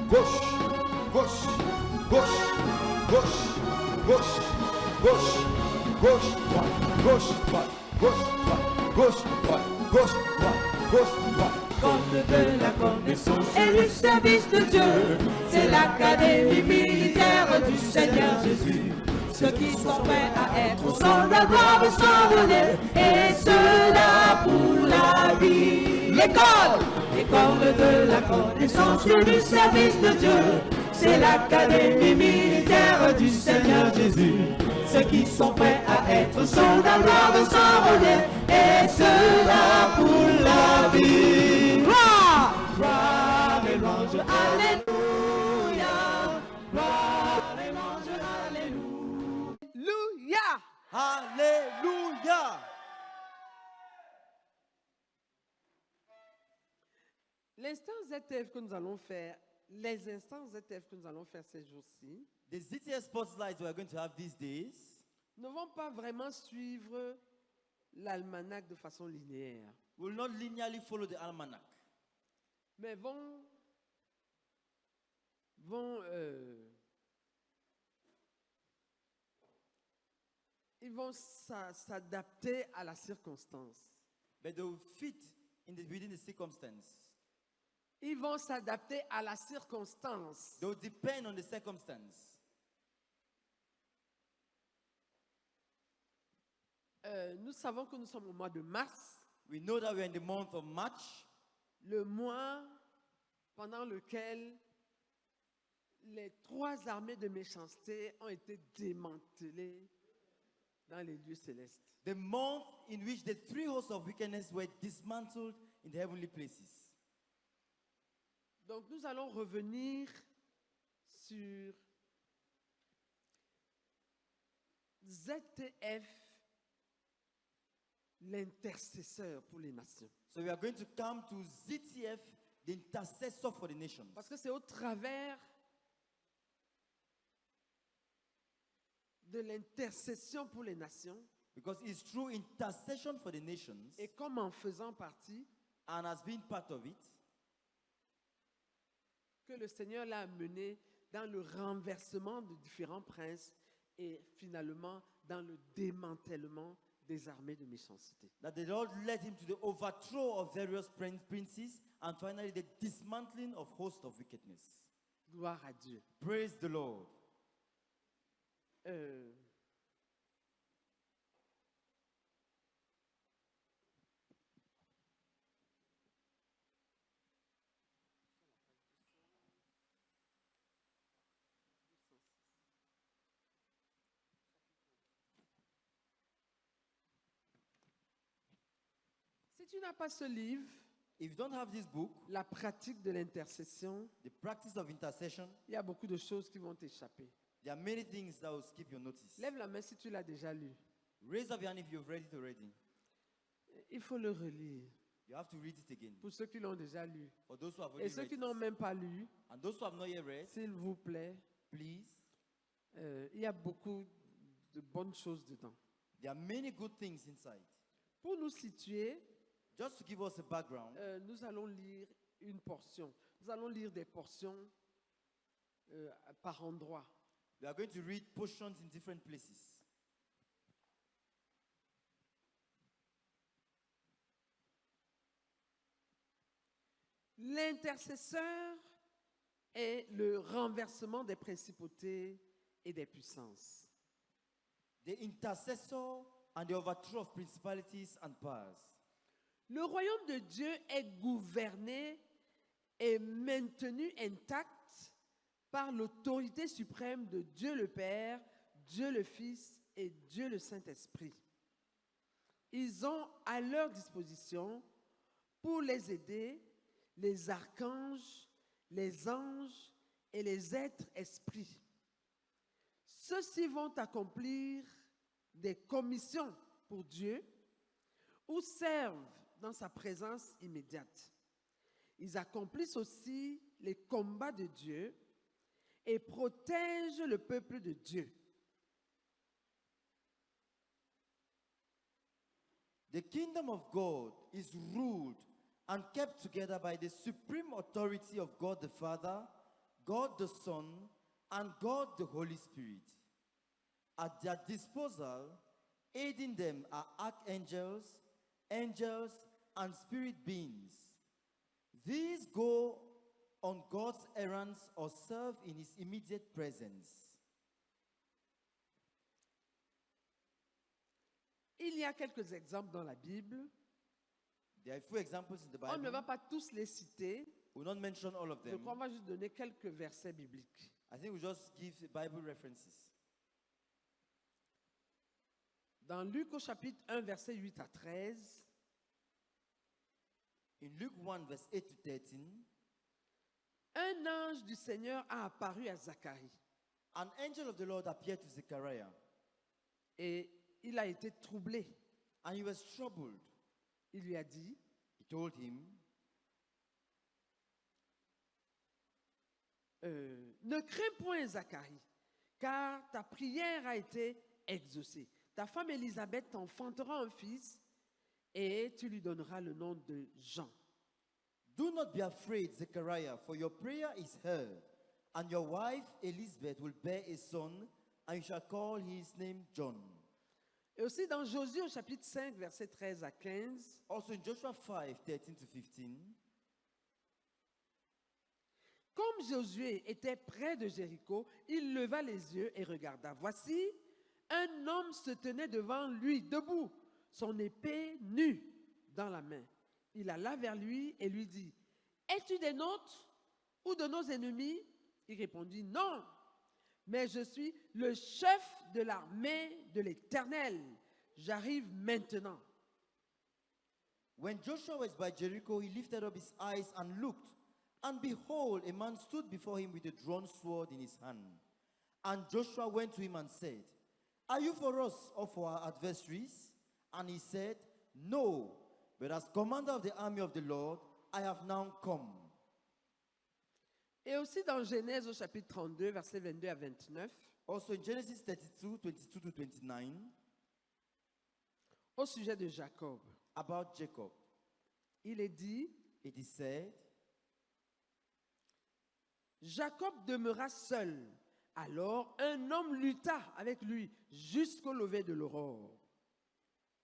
gauche, gauche, gauche, gauche, gauche, gauche, gauche, droite, gauche, droite, gauche, droite, gauche, droite, gauche, droite, gauche, droite. Comme de la connaissance et du service de Dieu, c'est l'académie militaire du Seigneur Jésus. Ceux qui sont prêts à être soldats doivent s'enrôler, et cela pour la vie. L'école de la connaissance et du service de Dieu, c'est l'académie militaire du Seigneur Jésus. Ceux qui sont prêts à être soldats doivent s'enrôler, et cela pour la vie. Gloire, gloire et louange, alléluia. Gloire et louange, alléluia. Alléluia. L'instant ZTF que nous allons faire, les instants ZTF que nous allons faire ces jours-ci, The ZTF spotlights we are going to have these days ne vont pas vraiment suivre l'almanach de façon linéaire, will not linearly follow the almanac, mais vont s'adapter à la circonstance. but they will fit within the circumstance. Ils vont s'adapter à la circonstance. They will depend on the circumstance. Nous savons que nous sommes au mois de mars, We know that we are in the month of March, le mois pendant lequel les 3 armées de méchanceté ont été démantelées dans les lieux célestes. the month in which the 3 hosts of wickedness were dismantled in the heavenly places. Donc nous allons revenir sur ZTF, l'intercesseur pour les nations. So we are going to come to ZTF, the intercessor for the nations. Parce que c'est au travers de l'intercession pour les nations Because it's through intercession for the nations, et comme en faisant partie and as being part of it, que le Seigneur l'a amené dans le renversement de différents princes et finalement dans le démantèlement des armées de méchanceté. that the Lord led him to the overthrow of various princes and finally the dismantling of hosts of wickedness. Gloire à Dieu. Praise the Lord. Si tu n'as pas ce livre, If you don't have this book, la pratique de l'intercession, the practice of intercession, il y a beaucoup de choses qui vont t'échapper. there are many things that will skip your notice. Lève la main si tu l'as déjà lu. Raise up your hand if you've read it already. Il faut le relire. You have to read it again. Pour ceux qui l'ont déjà lu. For those who have Et already ceux read qui it, n'ont même pas lu, and those who have not yet read, s'il vous plaît, please, il y a beaucoup de bonnes choses dedans. there are many good things inside. Pour nous situer, Just to give us a background, nous allons lire une portion. Nous allons lire des portions par endroit. we are going to read portions in different places. L'intercesseur est le renversement des principautés et des puissances. The intercessor and the overthrow of principalities and powers. Le royaume de Dieu est gouverné et maintenu intact par l'autorité suprême de Dieu le Père, Dieu le Fils et Dieu le Saint-Esprit. Ils ont à leur disposition, pour les aider, les archanges, les anges et les êtres esprits. Ceux-ci vont accomplir des commissions pour Dieu ou servent dans sa présence immédiate. Ils accomplissent aussi les combats de Dieu et protègent le peuple de Dieu. The kingdom of God is ruled and kept together by the supreme authority of God the Father, God the Son, and God the Holy Spirit. At their disposal, aiding them are archangels, angels, and spirit beings. These go on God's errands or serve in his immediate presence. Il y a quelques exemples dans la Bible. There are a few examples in the On ne Bible. va pas tous les citer. We will not mention all of Je them. crois qu'on va juste donner quelques versets bibliques. I think we'll just give Bible references. Dans Luc au chapitre 1, versets 8 à 13, In Luke 1, verse 8 to 13, un ange du Seigneur a apparu à Zacharie an angel of the Lord appeared to Zechariah, et il a été troublé. and he was troubled. Il lui a dit, He told him, ne crains point Zacharie, car ta prière a été exaucée. Ta femme Élisabeth t'enfantera un fils et tu lui donneras le nom de Jean. do not be afraid, Zechariah, for your prayer is heard, and your wife Elizabeth will bear a son, and you shall call his name John. Et aussi dans Josué au chapitre 5, versets 13 à 15, Also in Joshua 5, 13 to 15, comme Josué était près de Jéricho, il leva les yeux et regarda. Voici, un homme se tenait devant lui, debout, son épée nue dans la main. Il alla vers lui et lui dit, « Es-tu des nôtres ou de nos ennemis ?» Il répondit, « Non, mais je suis le chef de l'armée de l'Éternel. J'arrive maintenant. » when Joshua was by Jericho, he lifted up his eyes and looked, and behold, a man stood before him with a drawn sword in his hand. And Joshua went to him and said, Are you for us or for our adversaries? And he said, No, but as commander of the army of the Lord, I have now come. Et aussi dans Genèse au chapitre 32, versets 22 à 29, Also in Genesis 32, 22 to 29, au sujet de Jacob, about Jacob, il est dit, it is said, Jacob demeura seul. Alors un homme lutta avec lui jusqu'au lever de l'aurore.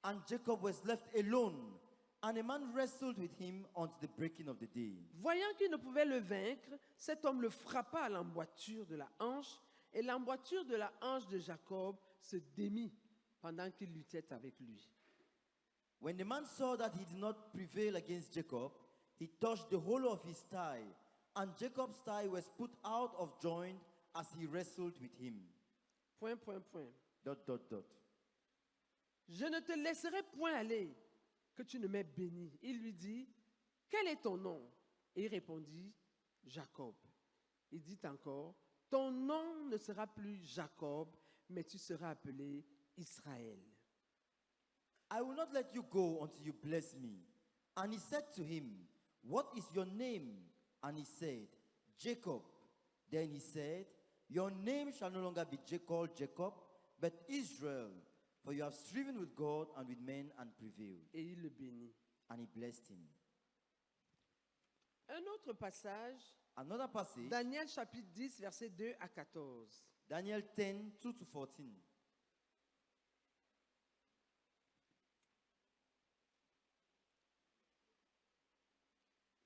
And Jacob was left alone, and a man wrestled with him until the breaking of the day. Voyant qu'il ne pouvait le vaincre, cet homme le frappa à l'emboîture de la hanche, et l'emboîture de la hanche de Jacob se démit pendant qu'il luttait avec lui. When the man saw that he did not prevail against Jacob, he touched the hollow of his thigh, and Jacob's thigh was put out of joint as he wrestled with him. Point, point, point. Dot, dot, dot. Je ne te laisserai point aller, que tu ne m'aies béni. Il lui dit, quel est ton nom? Et il répondit, Jacob. Il dit encore, ton nom ne sera plus Jacob, mais tu seras appelé Israël. I will not let you go until you bless me. And he said to him, What is your name? And he said, Jacob. Then he said, Your name shall no longer be called Jacob, but Israel, for you have striven with God and with men and prevailed. Et il le bénit. And he blessed him. Un autre passage, Another passage, Daniel chapitre 10, versets 2 à 14. Daniel 10, 2 to 14.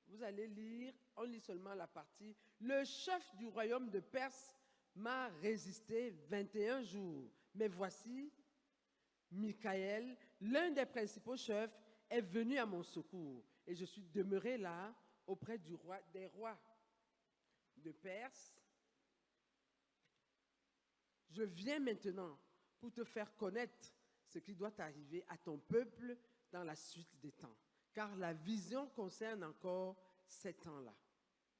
Vous allez lire, on lit seulement la partie. Le chef du royaume de Perse m'a résisté 21 jours. Mais voici, Michaël, l'un des principaux chefs, est venu à mon secours. Et je suis demeuré là auprès du roi, des rois de Perse. Je viens maintenant pour te faire connaître ce qui doit arriver à ton peuple dans la suite des temps. Car la vision concerne encore ces temps-là.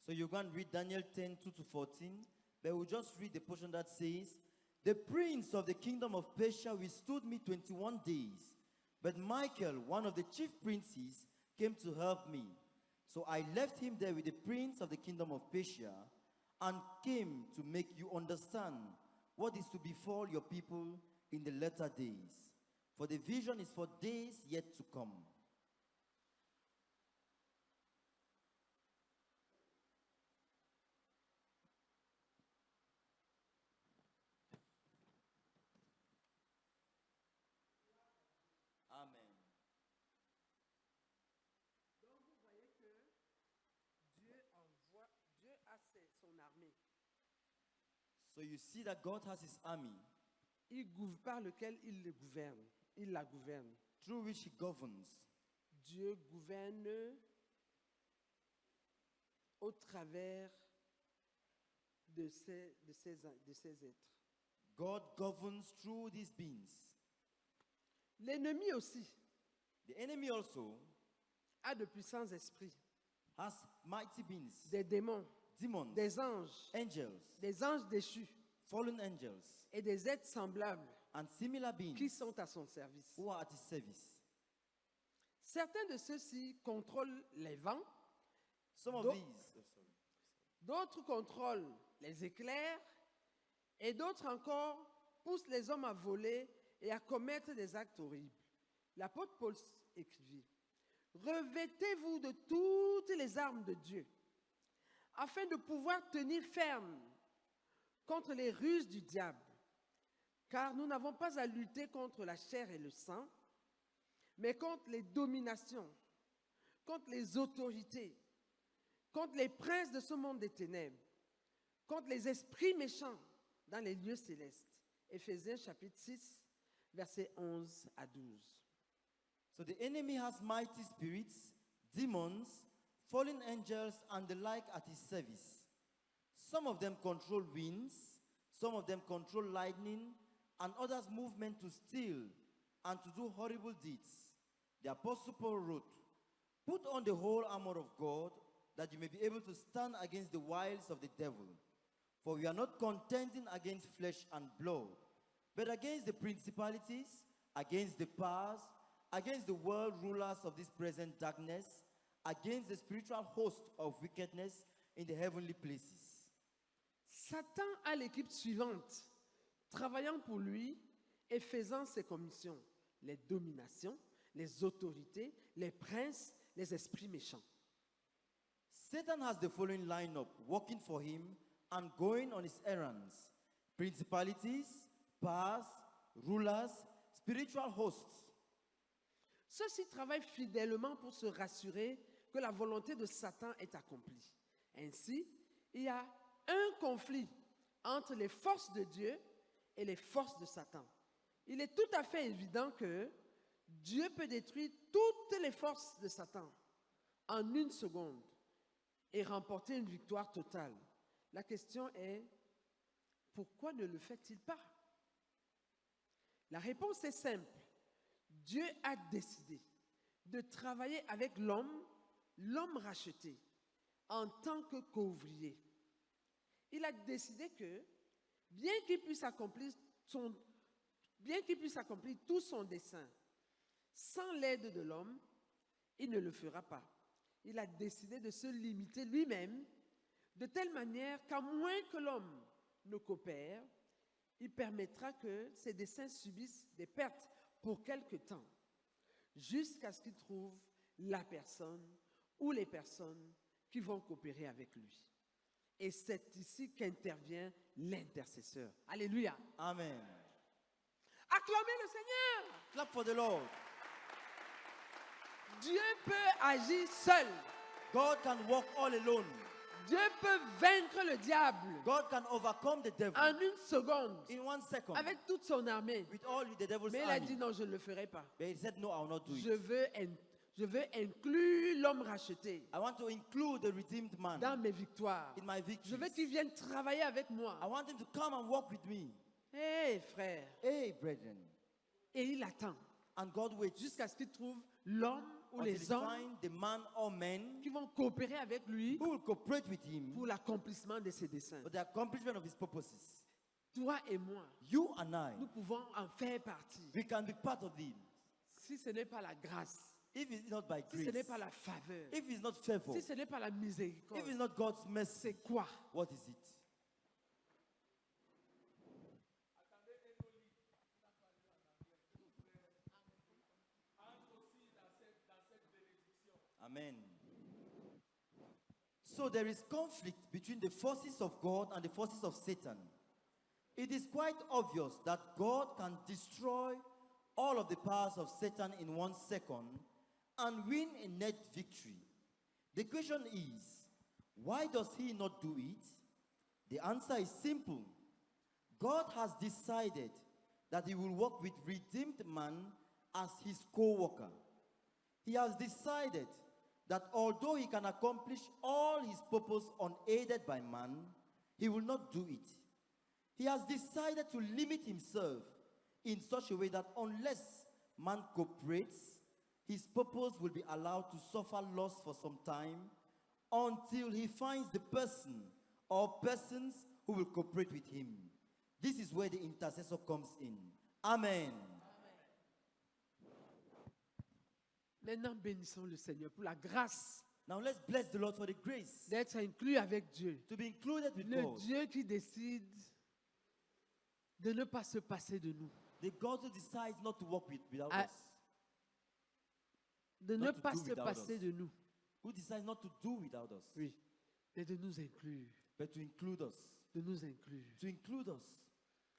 So you can read Daniel 10, 2 to 14, but we'll just read the portion that says, The prince of the kingdom of Persia withstood me 21 days, but Michael, one of the chief princes, came to help me. So I left him there with the prince of the kingdom of Persia, and came to make you understand what is to befall your people in the latter days. For the vision is for days yet to come. armée. So you see that God has his army Par lequel il le gouverne. Il la gouverne. through which he governs. Dieu gouverne au travers de ces êtres. God governs through these beings. L'ennemi aussi The enemy also a de puissants esprits, has mighty beings, des démons, demons, des anges déchus fallen angels, et des êtres semblables and similar qui beings sont à son service. who are at his service. Certains de ceux-ci contrôlent les vents, Some of Do- these, d'autres contrôlent les éclairs et d'autres encore poussent les hommes à voler et à commettre des actes horribles. L'apôtre Paul écrivit: revêtez-vous de toutes les armes de Dieu, afin de pouvoir tenir ferme contre les ruses du diable. Car nous n'avons pas à lutter contre la chair et le sang, mais contre les dominations, contre les autorités, contre les princes de ce monde des ténèbres, contre les esprits méchants dans les lieux célestes. Éphésiens chapitre 6, versets 11 à 12. So the enemy has mighty spirits, demons, fallen angels, and the like at his service. Some of them control winds, some of them control lightning, and others movement to steal and to do horrible deeds. The Apostle Paul wrote, "Put on the whole armor of God, that you may be able to stand against the wiles of the devil. For we are not contending against flesh and blood, but against the principalities, against the powers, against the world rulers of this present darkness, against the spiritual host of wickedness in the heavenly places." Satan a l'équipe suivante, travaillant pour lui et faisant ses commissions: les dominations, les autorités, les princes, les esprits méchants. Satan has the following lineup working for him and going on his errands: principalities, powers, rulers, spiritual hosts. Ceux-ci travaillent fidèlement pour se rassurer que la volonté de Satan est accomplie. Ainsi, il y a un conflit entre les forces de Dieu et les forces de Satan. Il est tout à fait évident que Dieu peut détruire toutes les forces de Satan en une seconde et remporter une victoire totale. La question est, pourquoi ne le fait-il pas? La réponse est simple. Dieu a décidé de travailler avec l'homme racheté, en tant que qu'ouvrier. Il a décidé que, bien qu'il puisse accomplir tout son dessein sans l'aide de l'homme, il ne le fera pas. Il a décidé de se limiter lui-même de telle manière qu'à moins que l'homme ne coopère, il permettra que ses desseins subissent des pertes pour quelque temps, jusqu'à ce qu'il trouve la personne ou les personnes qui vont coopérer avec lui. Et c'est ici qu'intervient l'intercesseur. Alléluia. Amen. Acclamez le Seigneur. Clap for the Lord. Dieu peut agir seul. God can walk all alone. Dieu peut vaincre le diable God can overcome the devil en une seconde in 1 second avec toute son armée. with all the devil's Mais il a army. dit non, je ne le ferai pas. But he said, "No, I will not do Je it. veux inclure l'homme racheté I want to include the redeemed man dans mes victoires. in my Je victory. veux qu'il vienne travailler avec moi. I want him to come and walk with me." Hé frère. Hey, brethren. Et il attend And God waits jusqu'à ce qu'il trouve l'homme ou until les he hommes find the man or men qui vont coopérer avec lui who will cooperate with him pour l'accomplissement de ses desseins. for the accomplishment of his purposes. Toi et moi, You and I, nous pouvons en faire partie. we can be part of it. Si ce n'est pas la grâce, If it's not by si ce n'est grace, pas la faveur, if it's not faithful, si ce n'est pas la miséricorde, if it's not God's mercy, c'est quoi? what is it? Amen. So there is conflict between the forces of God and the forces of Satan. It is quite obvious that God can destroy all of the powers of Satan in 1 second and win a net victory. The question is, why does he not do it? The answer is simple. God has decided that he will work with redeemed man as his co-worker. He has decided that although he can accomplish all his purpose unaided by man, he will not do it. He has decided to limit himself in such a way that unless man cooperates, his purpose will be allowed to suffer loss for some time until he finds the person or persons who will cooperate with him. This is where the intercessor comes in. Amen. Maintenant, bénissons le Seigneur pour la grâce Now let's bless the Lord for the grace d'être inclus avec Dieu. to be included with Le God. Dieu qui décide de ne pas se passer de nous. The God who decides not to walk without Ah, us. De Not ne to pas do se without passer us. de nous. Who decides not to do without us, Oui. Et de nous inclure. but to include us. De nous inclure. To include us.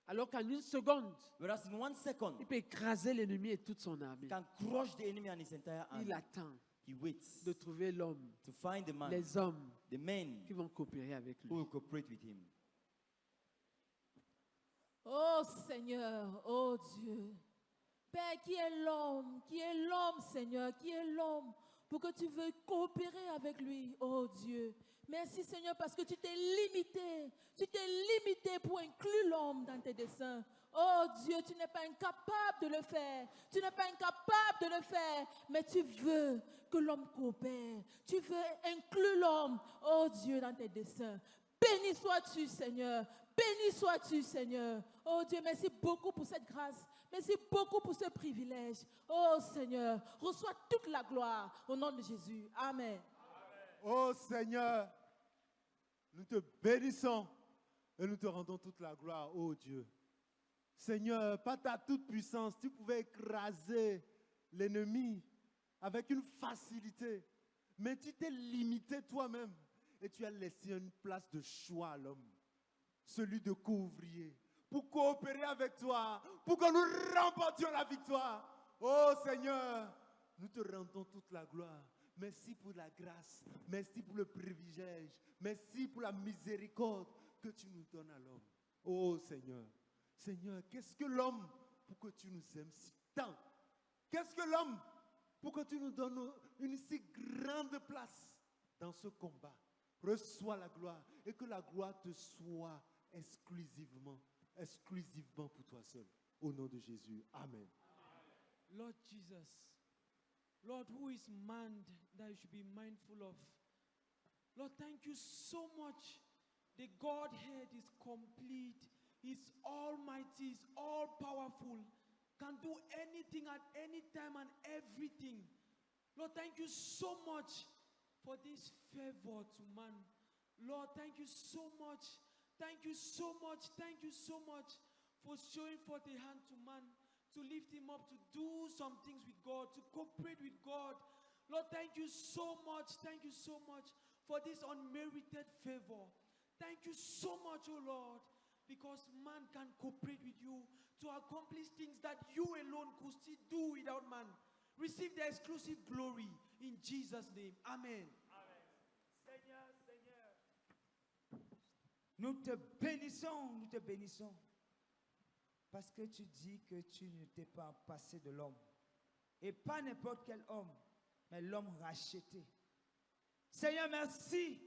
Alors qu'en une seconde, Whereas in 1 second, il peut écraser l'ennemi et toute son armée. he can crush the enemy and his entire Il army. attend He waits de trouver l'homme, to find the man, les hommes the men qui vont coopérer avec who lui. will cooperate with him. Oh Seigneur, oh Dieu. Père, qui est l'homme, Seigneur, qui est l'homme pour que tu veuilles coopérer avec lui, oh Dieu. Merci Seigneur parce que tu t'es limité pour inclure l'homme dans tes desseins. Oh Dieu, tu n'es pas incapable de le faire, mais tu veux que l'homme coopère, tu veux inclure l'homme, oh Dieu, dans tes desseins. Béni sois-tu Seigneur, Oh Dieu, merci beaucoup pour cette grâce. Merci beaucoup pour ce privilège. Oh Seigneur, reçois toute la gloire au nom de Jésus. Amen. Oh Seigneur, nous te bénissons et nous te rendons toute la gloire, oh Dieu. Seigneur, par ta toute puissance, tu pouvais écraser l'ennemi avec une facilité, mais tu t'es limité toi-même et tu as laissé une place de choix à l'homme, celui de co-ouvrier, pour coopérer avec toi, pour que nous remportions la victoire. Oh Seigneur, nous te rendons toute la gloire. Merci pour la grâce, merci pour le privilège, merci pour la miséricorde que tu nous donnes à l'homme. Oh Seigneur, Seigneur, qu'est-ce que l'homme pour que tu nous aimes si tant? Qu'est-ce que l'homme pour que tu nous donnes une si grande place dans ce combat? Reçois la gloire et que la gloire te soit exclusivement pour toi seul. Au nom de Jésus. Amen. Lord Jesus, Lord, who is man that you should be mindful of? Lord, thank you so much. The Godhead is complete, is almighty, is all powerful, can do anything at any time and everything. Lord, thank you so much for this favor to man. Lord, thank you so much. Thank you so much. Thank you so much for showing forth a hand to man, to lift him up, to do some things with God, to cooperate with God. Lord, thank you so much. Thank you so much for this unmerited favor. Thank you so much, oh Lord, because man can cooperate with you to accomplish things that you alone could still do without man. Receive the exclusive glory in Jesus' name. Amen. Seigneur, Seigneur, nous te bénissons, parce que tu dis que tu ne t'es pas passé de l'homme, et pas n'importe quel homme, mais l'homme racheté. Seigneur, merci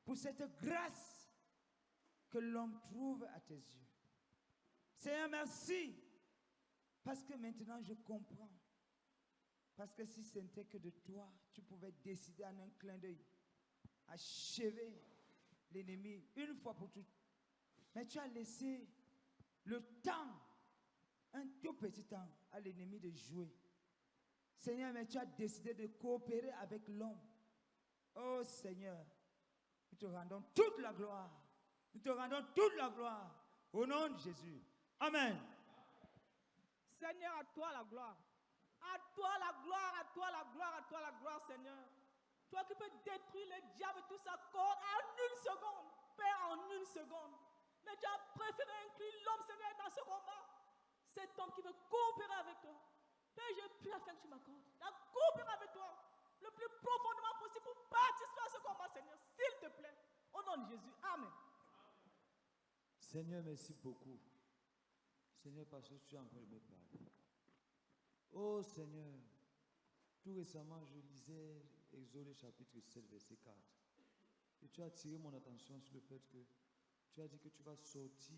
pour cette grâce que l'homme trouve à tes yeux. Seigneur, merci, parce que maintenant je comprends. Parce que si ce n'était que de toi, tu pouvais décider en un clin d'œil, achever l'ennemi une fois pour toutes. Mais tu as laissé le temps, un tout petit temps, à l'ennemi de jouer. Seigneur, mais tu as décidé de coopérer avec l'homme. Oh Seigneur, nous te rendons toute la gloire. Nous te rendons toute la gloire. Au nom de Jésus. Amen. Seigneur, à toi la gloire. À toi la gloire, à toi la gloire, à toi la gloire, Seigneur. Toi qui peux détruire le diable et tout sa corde en une seconde. Père, en une seconde. Mais tu as préféré inclure l'homme, Seigneur, dans ce combat. Cet homme qui veut coopérer avec toi. Père, je prie afin que tu m'accordes. À coopérer avec toi le plus profondément possible pour participer à ce combat, Seigneur. S'il te plaît. Au nom de Jésus. Amen. Seigneur, merci beaucoup. Seigneur, parce que tu es en train de me parler. Oh Seigneur, tout récemment, je lisais Exode chapitre 7, verset 4. Et tu as attiré mon attention sur le fait que tu as dit que tu vas sortir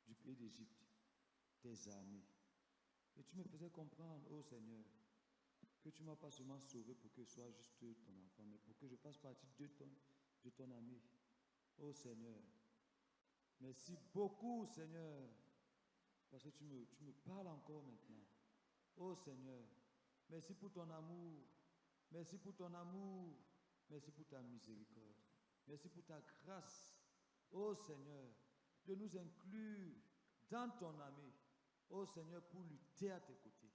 du pays d'Égypte, tes armées. Et tu me faisais comprendre, oh Seigneur, que tu ne m'as pas seulement sauvé pour que je sois juste ton enfant, mais pour que je fasse partie de ton armée. Oh Seigneur, merci beaucoup Seigneur, parce que tu me parles encore maintenant. Oh Seigneur, merci pour ton amour, merci pour ton amour, merci pour ta miséricorde, merci pour ta grâce. Oh Seigneur, de nous inclure dans ton armée. Oh Seigneur, pour lutter à tes côtés.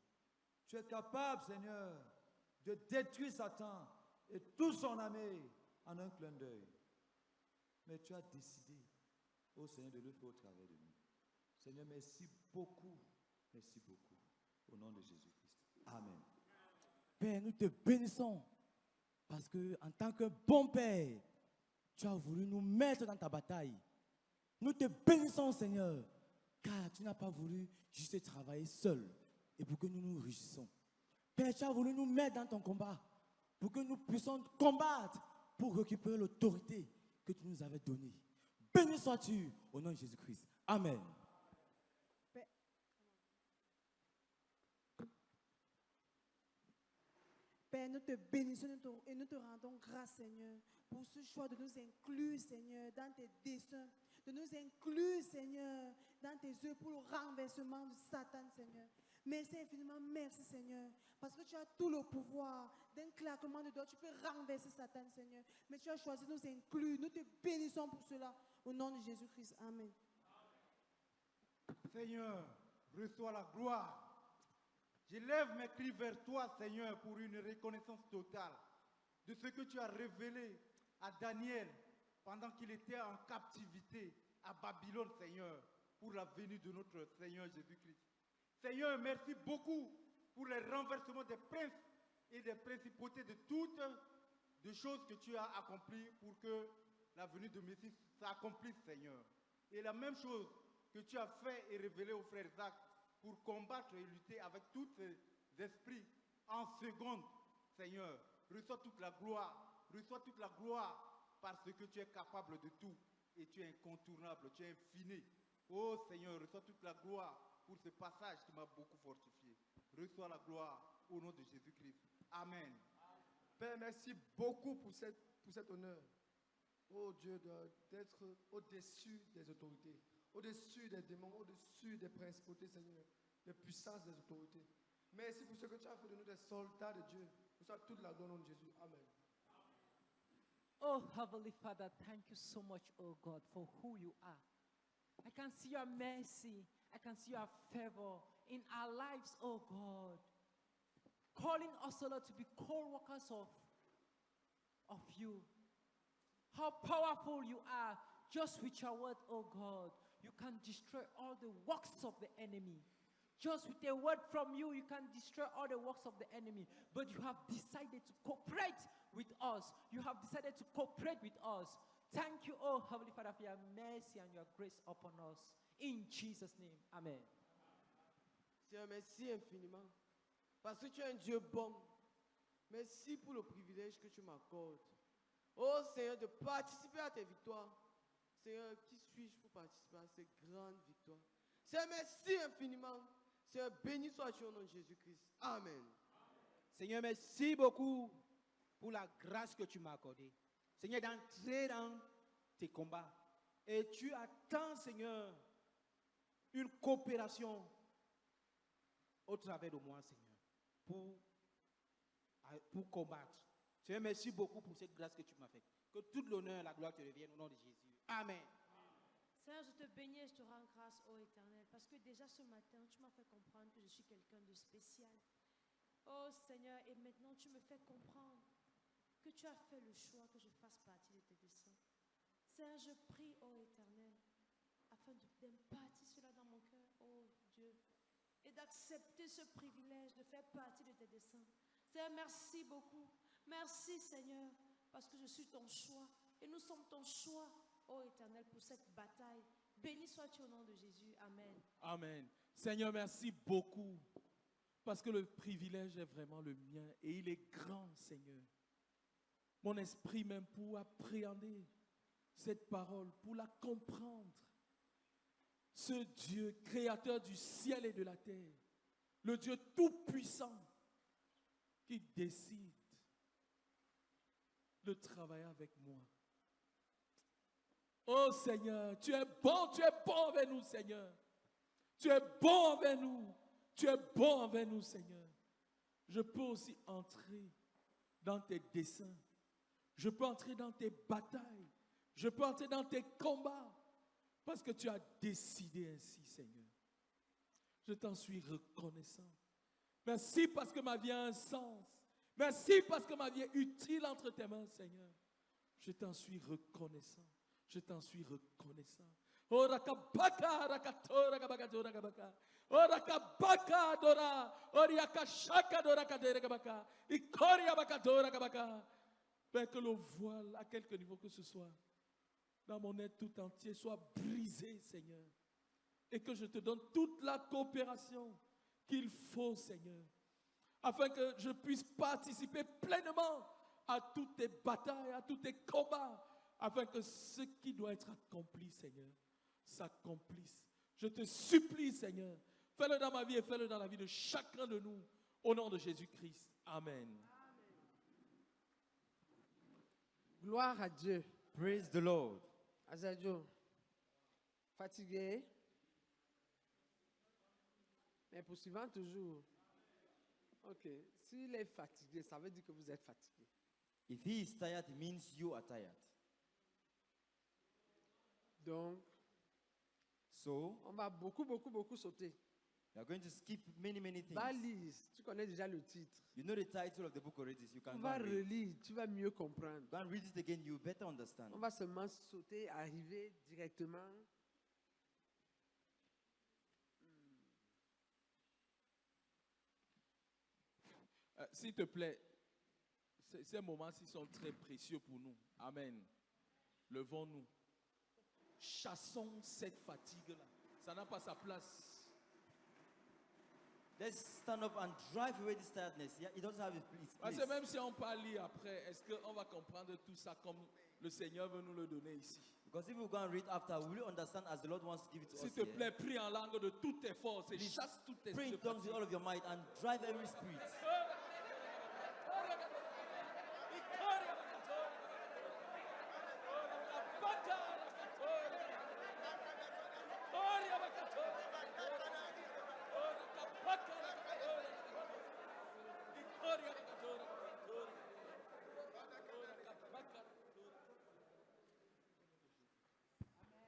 Tu es capable, Seigneur, de détruire Satan et toute son armée en un clin d'œil. Mais tu as décidé, oh Seigneur, de le faire au travers de nous. Seigneur, merci beaucoup, au nom de Jésus-Christ. Amen. Père, nous te bénissons parce que en tant que bon Père, tu as voulu nous mettre dans ta bataille. Nous te bénissons, Seigneur, car tu n'as pas voulu juste travailler seul et pour que nous nous réjouissons. Père, tu as voulu nous mettre dans ton combat pour que nous puissions combattre pour récupérer l'autorité que tu nous avais donnée. Béni sois-tu au nom de Jésus-Christ. Amen. Père, nous te bénissons et nous te rendons grâce, Seigneur, pour ce choix de nous inclure, Seigneur, dans tes desseins, de nous inclure, Seigneur, dans tes œuvres pour le renversement de Satan, Seigneur. Merci infiniment, merci, Seigneur, parce que tu as tout le pouvoir. D'un claquement de doigts, tu peux renverser Satan, Seigneur. Mais tu as choisi de nous inclure. Nous te bénissons pour cela, au nom de Jésus-Christ. Amen. Seigneur, reçois la gloire. J'élève mes cris vers toi, Seigneur, pour une reconnaissance totale de ce que tu as révélé à Daniel pendant qu'il était en captivité à Babylone, Seigneur, pour la venue de notre Seigneur Jésus-Christ. Seigneur, merci beaucoup pour les renversements des princes et des principautés de toutes les choses que tu as accomplies pour que la venue de Messie s'accomplisse, Seigneur. Et la même chose que tu as fait et révélé aux frères Zach pour combattre et lutter avec tous ces esprits en seconde, Seigneur. Reçois toute la gloire parce que tu es capable de tout et tu es incontournable, tu es infini. Oh Seigneur, reçois toute la gloire pour ce passage qui m'a beaucoup fortifié. Reçois la gloire au nom de Jésus-Christ. Amen. Père, merci beaucoup pour cet honneur. Oh Dieu, d'être au-dessus des autorités, au-dessus des démons, au-dessus des principautés, Seigneur, des puissances des autorités. Merci pour ce que tu as fait de nous des soldats de Dieu. Nous sommes toute la gloire au nom de Jésus. Amen. Oh, Heavenly Father, thank you so much, oh God, for who you are. I can see your mercy. I can see your favor in our lives, oh God. Calling us, oh Lord, to be co-workers of you. How powerful you are. Just with your word, oh God, you can destroy all the works of the enemy. Just with a word from you, you can destroy all the works of the enemy. But you have decided to cooperate with us. You have decided to cooperate with us. Thank you, oh Heavenly Father, for your mercy and your grace upon us. In Jesus' name, amen. Seigneur, merci infiniment. Parce que tu es un Dieu bon. Merci pour le privilège que tu m'accordes. Oh Seigneur, de participer à tes victoires. Seigneur, qui suis-je pour participer à ces grandes victoires? Seigneur, merci infiniment. Seigneur, béni sois-tu au nom de Jésus-Christ. Amen. Seigneur, merci beaucoup pour la grâce que tu m'as accordée. Seigneur, d'entrer dans tes combats. Et tu attends, Seigneur, une coopération au travers de moi, Seigneur, pour combattre. Seigneur, merci beaucoup pour cette grâce que tu m'as faite. Que toute l'honneur et la gloire te reviennent au nom de Jésus. Amen. Seigneur, je te bénis et je te rends grâce, ô Éternel, parce que déjà ce matin, tu m'as fait comprendre que je suis quelqu'un de spécial. Oh Seigneur, et maintenant tu me fais comprendre que tu as fait le choix que je fasse partie de tes desseins. Seigneur, je prie, ô Éternel, afin d'impartir cela dans mon cœur, ô Dieu, et d'accepter ce privilège de faire partie de tes desseins. Seigneur, merci beaucoup. Merci Seigneur, parce que je suis ton choix Et nous sommes ton choix, ô Éternel, pour cette bataille. Béni sois-tu au nom de Jésus. Amen. Amen. Seigneur, merci beaucoup. Parce que le privilège est vraiment le mien. Et il est grand, Seigneur. Mon esprit même pour appréhender cette parole, pour la comprendre. Ce Dieu, créateur du ciel et de la terre. Le Dieu tout-puissant qui décide de travailler avec moi. Oh Seigneur, tu es bon avec nous, Seigneur. Tu es bon avec nous. Tu es bon avec nous, Seigneur. Je peux aussi entrer dans tes desseins. Je peux entrer dans tes batailles. Je peux entrer dans tes combats. Parce que tu as décidé ainsi, Seigneur. Je t'en suis reconnaissant. Merci parce que ma vie a un sens. Merci parce que ma vie est utile entre tes mains, Seigneur. Je t'en suis reconnaissant. Je t'en suis reconnaissant. Oh, rakabaka, rakato, rakabaka, rakabaka. Oh, rakabaka, dora. Oh, riakashaka, dora, rakabaka. Ikoria, bakato, rakabaka. Père, que le voile, à quelque niveau que ce soit, dans mon être tout entier, soit brisé, Seigneur. Et que je te donne toute la coopération qu'il faut, Seigneur. Afin que je puisse participer pleinement à toutes tes batailles, à tous tes combats. Afin que ce qui doit être accompli, Seigneur, s'accomplisse. Je te supplie, Seigneur, fais-le dans ma vie et fais-le dans la vie de chacun de nous. Au nom de Jésus-Christ. Amen. Gloire à Dieu. Praise the Lord. Azadio, fatigué? Mais poursuivant toujours. Ok. S'il est fatigué, ça veut dire que vous êtes fatigué. If he is tired, it means you are tired. Donc, So, on va beaucoup sauter. you are going to skip many things. Valise, tu connais déjà le titre. You know the title of the book already, so you Tu can go vas and read. relire, tu vas mieux comprendre. Go and read it again, you better understand. On va seulement sauter, arriver directement. S'il te plaît, ces moments-ci sont très précieux pour nous. Amen. Levons-nous. Chassons cette fatigue-là. Ça n'a pas sa place. Let's stand up and drive away this tiredness. Yeah, it doesn't have its Parce place. que même si on parle lire après, est-ce qu'on va comprendre tout ça comme le Seigneur veut nous le donner ici? Because if we go and read after, will you understand as the Lord wants to give it to S'il us te here? plaît, prie en langue de toutes tes forces et Please, chasse toutes tes Pray in tongues with all of your might and drive every spirit.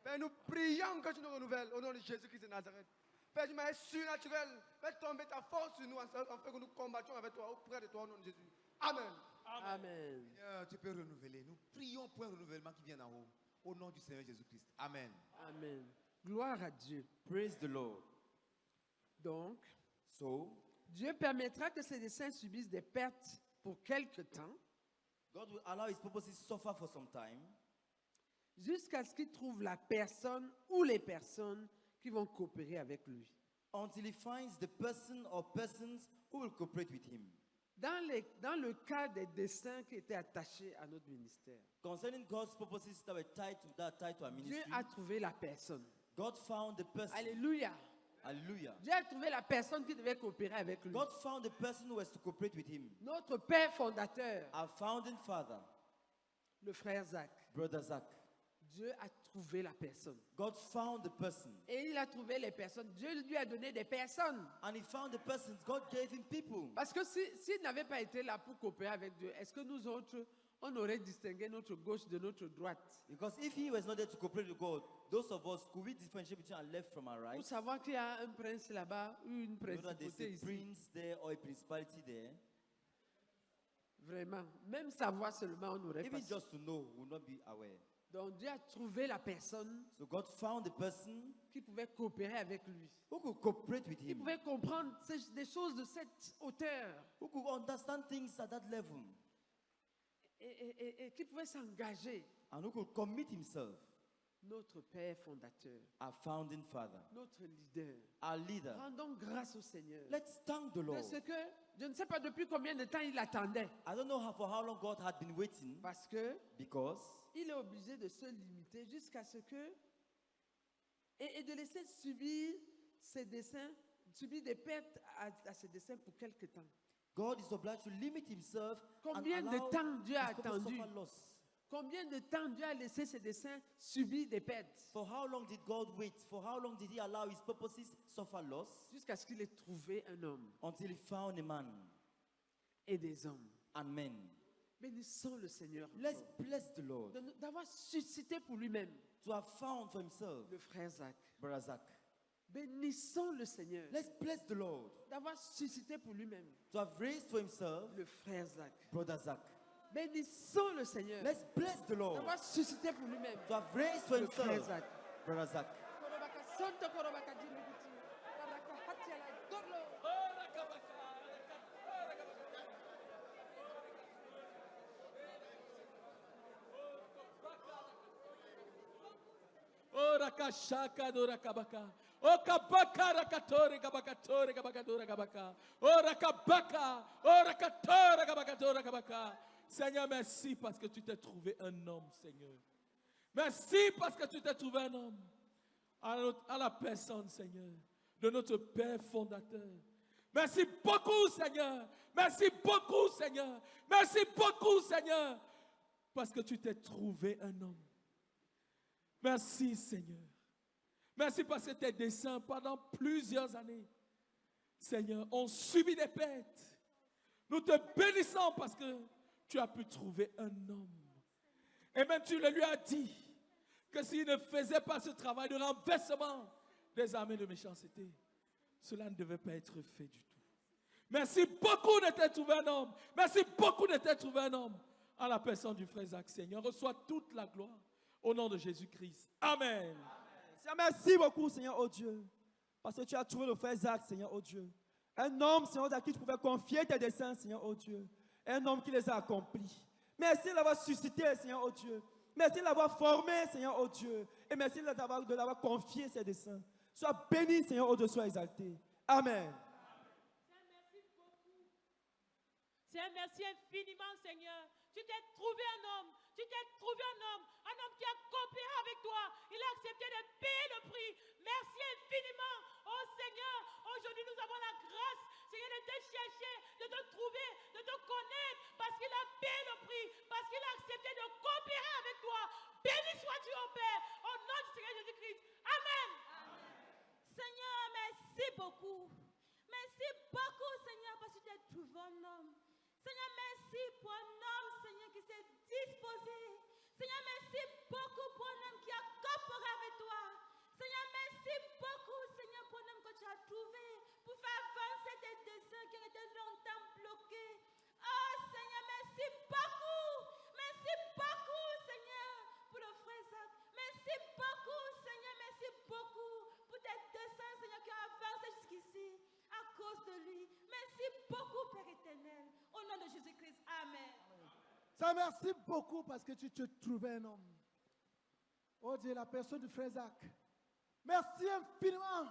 Père, nous prions que tu nous renouvelles au nom de Jésus-Christ de Nazareth. Père, tu m'as surnaturel. Fais tomber ta force sur nous afin que nous combattions avec toi auprès de toi au nom de Jésus. Amen. Amen. Seigneur, tu peux renouveler. Nous prions pour un renouvellement qui vient d'en haut. Au nom du Seigneur Jésus-Christ. Amen. Amen. Gloire à Dieu. Praise the Lord. Donc, So, Dieu permettra que ces desseins subissent des pertes pour quelque temps, God will allow his purposes suffer for some time jusqu'à ce qu'il trouve la personne ou les personnes qui vont coopérer avec lui. until he finds the person or persons who will cooperate with him. Dans le cas des desseins qui étaient attachés à notre ministère, Concerning God's purposes that were tied to our Dieu ministry, a trouvé la personne. God found the person. Alléluia. Hallelujah. Dieu a trouvé la personne qui devait coopérer avec lui. God found the person who was to cooperate with him. Notre père fondateur, Our founding father, le frère Zach. Brother Zach. Dieu a trouvé la personne. God found the person. Et il a trouvé les personnes. Dieu lui a donné des personnes. And he found the persons. God gave him people. Parce que s'il n'avait pas été là pour coopérer avec Dieu, est-ce que nous autres, on aurait distingué notre gauche de notre droite? Because if he was not there to cooperate with God, those of us, could we differentiate between our left from our right? Pour savoir qu'il y a un prince là-bas ou une You know that there's principauté a ici. prince there or a principality there. Vraiment. Même savoir seulement, on n'aurait pas Even su. just to know, we will not be aware. Donc Dieu a trouvé la personne So God found the person qui pouvait coopérer avec lui. who could cooperate with Qui him, pouvait comprendre des choses de cette hauteur. who could understand things at that level, Et qui pouvait s'engager and who could commit himself, notre Père fondateur, our founding father, notre leader. our leader. Rendons grâce au Seigneur. Let's thank the Lord. Parce que je ne sais pas depuis combien de temps il attendait. I don't know for how long God had been waiting, Parce que because il est obligé de se limiter jusqu'à ce que et de laisser subir ses desseins, subir des pertes à ses desseins pour quelque temps. God is obliged to limit himself. Combien and de allow temps Dieu a his purpose attendu? suffer loss? Combien de temps Dieu a laissé ses desseins subir des pertes? For how long did God wait? For how long did he allow his purposes suffer loss? Jusqu'à ce qu'il ait trouvé un homme Until he found a man et des hommes. and men. Bénissons le Seigneur. Let's bless the Lord. D'avoir suscité pour lui-même To have found for himself le frère Zach. Brother Zach. Bénissons le Seigneur. Let's bless the Lord. D'avoir suscité pour lui-même To have raised for himself le frère Zach. Brother Zach. Bénissons le Seigneur. Let's bless the Lord. D'avoir suscité pour lui-même To have raised for le frère himself Zach. Brother Zach. Ora kashaka dora kabaka. O kabaka rakatori kabakatori kabakadora kabaka. Ora kabaka. Ora katora kabakatora kabaka. Seigneur, merci parce que tu t'es trouvé un homme, Seigneur. Merci parce que tu t'es trouvé un homme. À la personne, Seigneur, de notre Père fondateur. Merci beaucoup, Seigneur. Merci beaucoup, Seigneur. Merci beaucoup, Seigneur. Parce que tu t'es trouvé un homme. Merci, Seigneur. Merci parce que tes desseins, pendant plusieurs années, Seigneur, ont subi des pertes. Nous te bénissons parce que tu as pu trouver un homme. Et même tu le lui as dit que s'il ne faisait pas ce travail de renversement des armées de méchanceté, cela ne devait pas être fait du tout. Merci beaucoup de t'être trouvé un homme. Merci beaucoup de t'être trouvé un homme. À la personne du frère Zach, Seigneur, reçois toute la gloire au nom de Jésus-Christ. Amen. Seigneur, merci beaucoup, Seigneur, oh Dieu, parce que tu as trouvé le frère Zach, Seigneur, oh Dieu. Un homme, Seigneur, à qui tu pouvais confier tes desseins, Seigneur, oh Dieu. Un homme qui les a accomplis. Merci de l'avoir suscité, Seigneur, oh Dieu. Merci de l'avoir formé, Seigneur, oh Dieu. Et merci de l'avoir confié ses desseins. Sois béni, Seigneur, oh Dieu, sois exalté. Amen. Seigneur, merci infiniment, Seigneur. Tu t'es trouvé un homme. Tu t'es trouvé un homme qui a coopéré avec toi. Il a accepté de payer le prix. Merci infiniment. Oh Seigneur, aujourd'hui nous avons la grâce, Seigneur, de te chercher, de te trouver, de te connaître, parce qu'il a payé le prix, parce qu'il a accepté de coopérer avec toi. Béni sois-tu, ô Père, au nom du Seigneur Jésus-Christ. Amen. Seigneur, merci beaucoup. Merci beaucoup, Seigneur, parce que tu as trouvé un homme. Seigneur, merci pour un homme, Seigneur, qui s'est disposé. Seigneur, merci beaucoup pour un homme qui a coopéré avec toi. Seigneur, merci beaucoup, Seigneur, pour un homme que tu as trouvé pour faire avancer tes desseins qui ont été longtemps bloqués. Oh, Seigneur, merci beaucoup. Merci beaucoup, Seigneur, pour le frère Zach. Merci beaucoup, Seigneur, merci beaucoup pour tes desseins, Seigneur, qui ont avancé jusqu'ici à cause de lui. Merci beaucoup, Père éternel. Au nom de Jésus-Christ, Amen. Ça, merci beaucoup parce que tu te trouvais un homme. Oh Dieu, la personne du frère Zach. Merci infiniment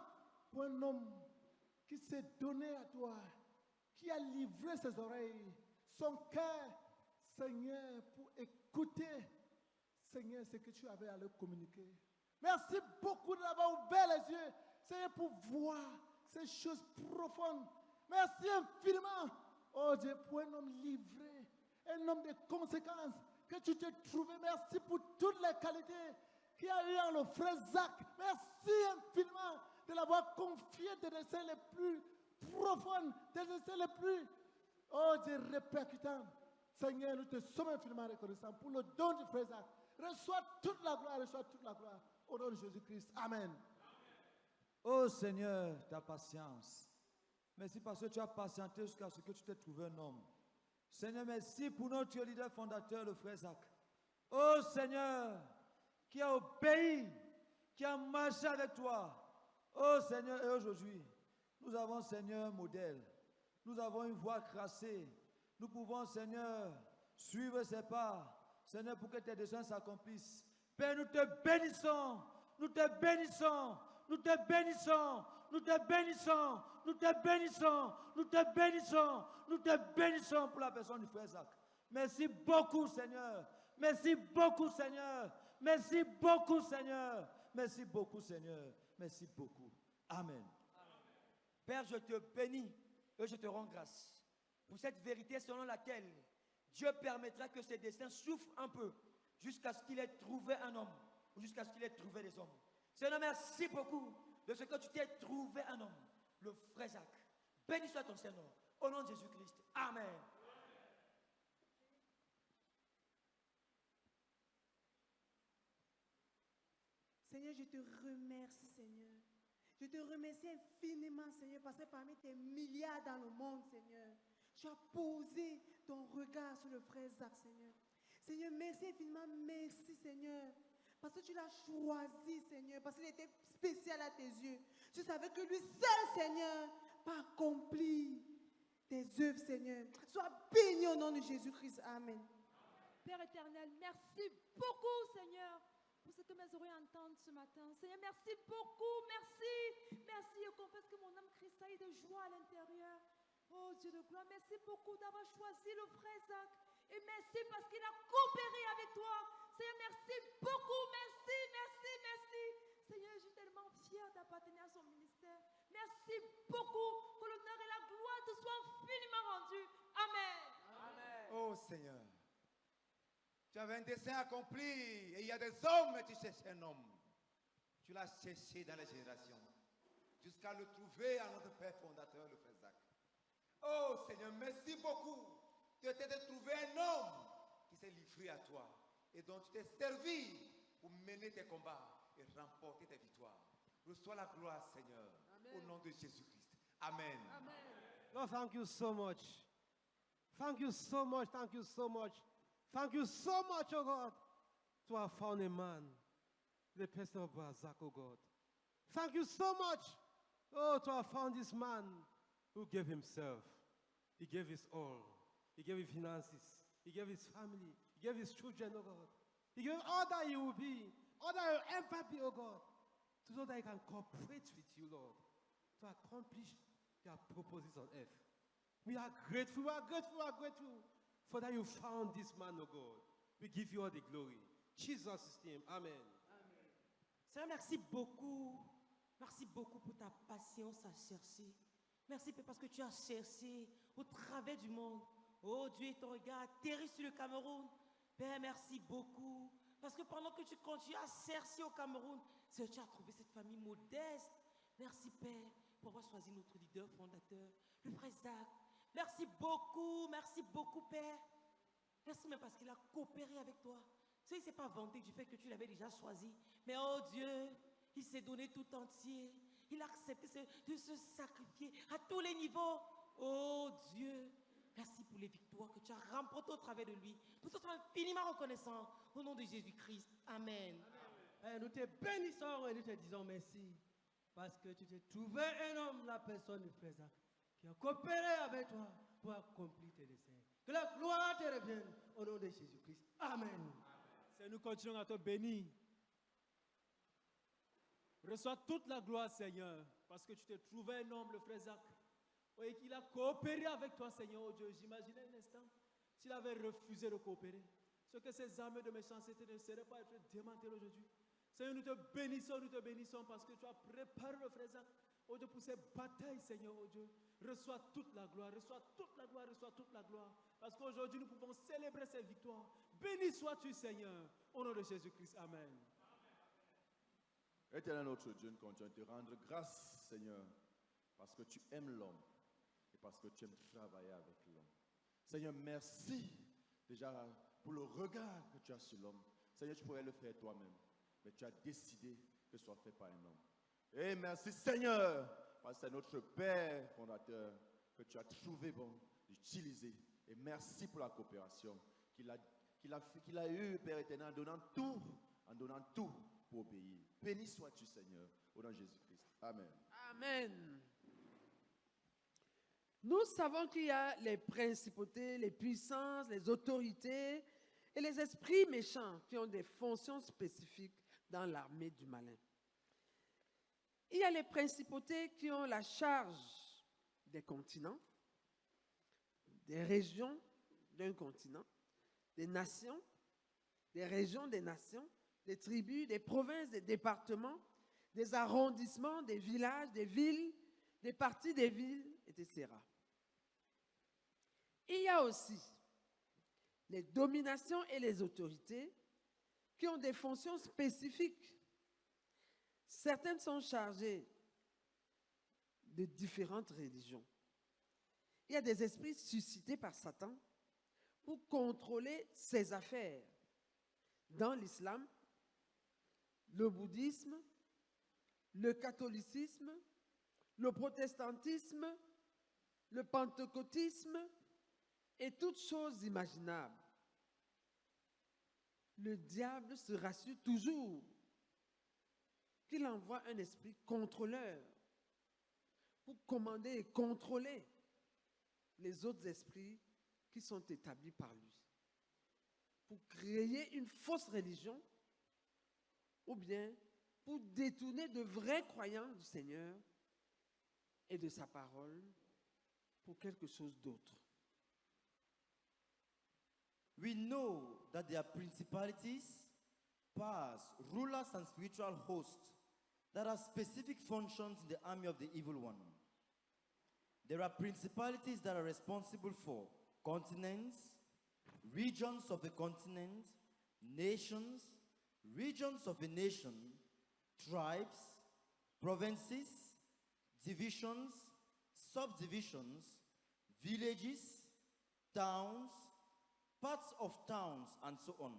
pour un homme qui s'est donné à toi, qui a livré ses oreilles, son cœur, Seigneur, pour écouter, Seigneur, ce que tu avais à leur communiquer. Merci beaucoup d'avoir ouvert les yeux, Seigneur, pour voir ces choses profondes. Merci infiniment, oh Dieu, pour un homme livré, un homme de conséquences, que tu t'es trouvé. Merci pour toutes les qualités qu'il y a eu en le frère Zach. Merci infiniment de l'avoir confié des desseins les plus profonds, des desseins les plus, oh Dieu, répercutants. Seigneur, nous te sommes infiniment reconnaissants pour le don du frère Zach. Reçois toute la gloire, reçois toute la gloire. Au nom de Jésus-Christ. Amen. Oh Seigneur, ta patience. Merci parce que tu as patienté jusqu'à ce que tu t'aies trouvé un homme. Seigneur, merci pour notre leader fondateur, le frère Zach. Oh Seigneur, qui a obéi, qui a marché avec toi. Oh Seigneur, et aujourd'hui, nous avons, Seigneur, un modèle. Nous avons une voie tracée. Nous pouvons, Seigneur, suivre ses pas. Seigneur, pour que tes desseins s'accomplissent. Père, nous te bénissons, nous te bénissons, nous te bénissons, nous te bénissons, nous te bénissons, nous te bénissons, nous te bénissons pour la personne du frère Zach. Merci beaucoup, Seigneur. Merci beaucoup, Seigneur. Merci beaucoup, Seigneur. Merci beaucoup, Seigneur. Merci beaucoup. Amen. Père, je te bénis et je te rends grâce pour cette vérité selon laquelle Dieu permettra que ses desseins souffrent un peu jusqu'à ce qu'il ait trouvé un homme ou jusqu'à ce qu'il ait trouvé des hommes. Seigneur, merci beaucoup de ce que tu t'es trouvé un homme, le frère Zach. Béni soit ton Seigneur, au nom de Jésus-Christ. Amen. Seigneur, je te remercie, Seigneur. Je te remercie infiniment, Seigneur, parce que parmi tes milliards dans le monde, Seigneur, tu as posé ton regard sur le frère Zach, Seigneur. Seigneur, merci infiniment, merci, Seigneur, parce que tu l'as choisi, Seigneur, parce qu'il était spécial à tes yeux. Tu savais que lui seul, Seigneur, peut accomplir tes œuvres, Seigneur. Sois béni au nom de Jésus-Christ. Amen. Père éternel, merci beaucoup, Seigneur, pour ce que mes oreilles entendent ce matin. Seigneur, merci beaucoup, merci. Merci, je confesse que mon âme cristalline de joie à l'intérieur. Oh Dieu de gloire, merci beaucoup d'avoir choisi le frère Zach. Et merci parce qu'il a coopéré avec toi. Seigneur, merci beaucoup, merci, merci, merci. Seigneur, je suis tellement fière d'appartenir à son ministère. Merci beaucoup. Que l'honneur et la gloire te soient infiniment rendus. Amen. Amen. Oh Seigneur, tu avais un dessein accompli et il y a des hommes et tu cherches un homme. Tu l'as cherché dans les générations jusqu'à le trouver à notre Père fondateur, le frère Zach. Oh Seigneur, merci beaucoup. Tu as trouvé un homme qui s'est livré à toi et dont tu t'es servi pour mener tes combats et remporter tes victoires. Reçois la gloire, Seigneur, au nom de Jésus-Christ. Amen. Lord, thank you so much. Thank you so much. Thank you so much. Thank you so much, oh God, to have found a man, the person of Zach, oh God. Thank you so much, oh, to have found this man who gave himself. He gave his all. He gave his finances. He gave his family. He gave his children, oh God. He gave all that he will be, all that he will ever be, oh God, so that he can cooperate with you, Lord, to accomplish your purposes on earth. We are grateful, we are grateful, we are grateful for that you found this man, oh God. We give you all the glory. Jesus' name, amen. Seigneur, merci beaucoup. Merci beaucoup pour ta patience à chercher. Merci Père parce que tu as cherché au travers du monde. Oh Dieu, ton regard atterrit sur le Cameroun. Père, merci beaucoup. Parce que pendant que tu continues à chercher au Cameroun, Seigneur, tu as trouvé cette famille modeste. Merci Père pour avoir choisi notre leader fondateur, le frère Zach. Merci beaucoup Père. Merci même parce qu'il a coopéré avec toi. Tu sais, il ne s'est pas vanté du fait que tu l'avais déjà choisi. Mais oh Dieu, il s'est donné tout entier. Il a accepté de se sacrifier à tous les niveaux. Oh Dieu, merci pour les victoires que tu as remportées au travers de lui. Nous te sommes infiniment reconnaissants au nom de Jésus-Christ. Amen. Nous te bénissons et nous te disons merci. Parce que tu t'es trouvé un homme, la personne du frère Zach, qui a coopéré avec toi pour accomplir tes desseins. Que la gloire te revienne au nom de Jésus-Christ. Amen. Seigneur, nous continuons à te bénir. Reçois toute la gloire, Seigneur, parce que tu t'es trouvé un homme, le frère Zach, et qu'il a coopéré avec toi, Seigneur, oh Dieu. J'imaginais un instant s'il avait refusé de coopérer, ce que ces armes de méchanceté ne seraient pas être démantelées aujourd'hui. Seigneur, nous te bénissons parce que tu as préparé le frère Zach, oh Dieu, pour ces batailles, Seigneur, oh Dieu. Reçois toute la gloire, reçois toute la gloire, reçois toute la gloire. Parce qu'aujourd'hui, nous pouvons célébrer ces victoires. Béni sois-tu, Seigneur, au nom de Jésus-Christ. Amen. Éternel notre Dieu, nous continuons de te rendre grâce, Seigneur, parce que tu aimes l'homme et parce que tu aimes travailler avec l'homme. Seigneur, merci déjà pour le regard que tu as sur l'homme. Seigneur, tu pourrais le faire toi-même, mais tu as décidé que ce soit fait par un homme. Et merci, Seigneur, parce que c'est notre Père fondateur que tu as trouvé bon d'utiliser. Et merci pour la coopération qu'il a eue, Père éternel, en donnant tout pour obéir. Béni sois-tu, Seigneur, au nom de Jésus-Christ. Amen. Amen. Nous savons qu'il y a les principautés, les puissances, les autorités et les esprits méchants qui ont des fonctions spécifiques dans l'armée du malin. Il y a les principautés qui ont la charge des continents, des régions d'un continent, des nations, des régions des nations, des tribus, des provinces, des départements, des arrondissements, des villages, des villes, des parties des villes, etc. Il y a aussi les dominations et les autorités qui ont des fonctions spécifiques. Certaines sont chargées de différentes religions. Il y a des esprits suscités par Satan pour contrôler ses affaires. Dans l'islam, le bouddhisme, le catholicisme, le protestantisme, le pentecôtisme et toutes choses imaginables. Le diable se rassure toujours qu'il envoie un esprit contrôleur pour commander et contrôler les autres esprits qui sont établis par lui, pour créer une fausse religion ou bien pour détourner de vrais croyants du Seigneur et de sa parole pour quelque chose d'autre. We know that there are principalities, powers, rulers, and spiritual hosts that have specific functions in the army of the evil one. There are principalities that are responsible for continents, regions of a continent, nations, regions of a nation, tribes, provinces, divisions, subdivisions, villages, towns, parts of towns, and so on.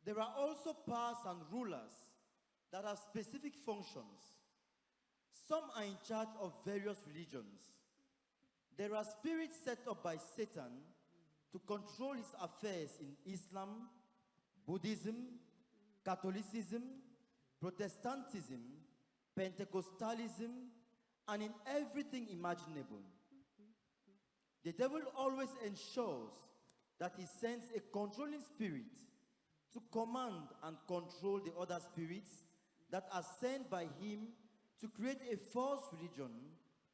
There are also powers and rulers that have specific functions. Some are in charge of various religions. There are spirits set up by Satan to control his affairs in Islam, Buddhism, Catholicism, Protestantism, Pentecostalism, and in everything imaginable. The devil always ensures that he sends a controlling spirit to command and control the other spirits that are sent by him to create a false religion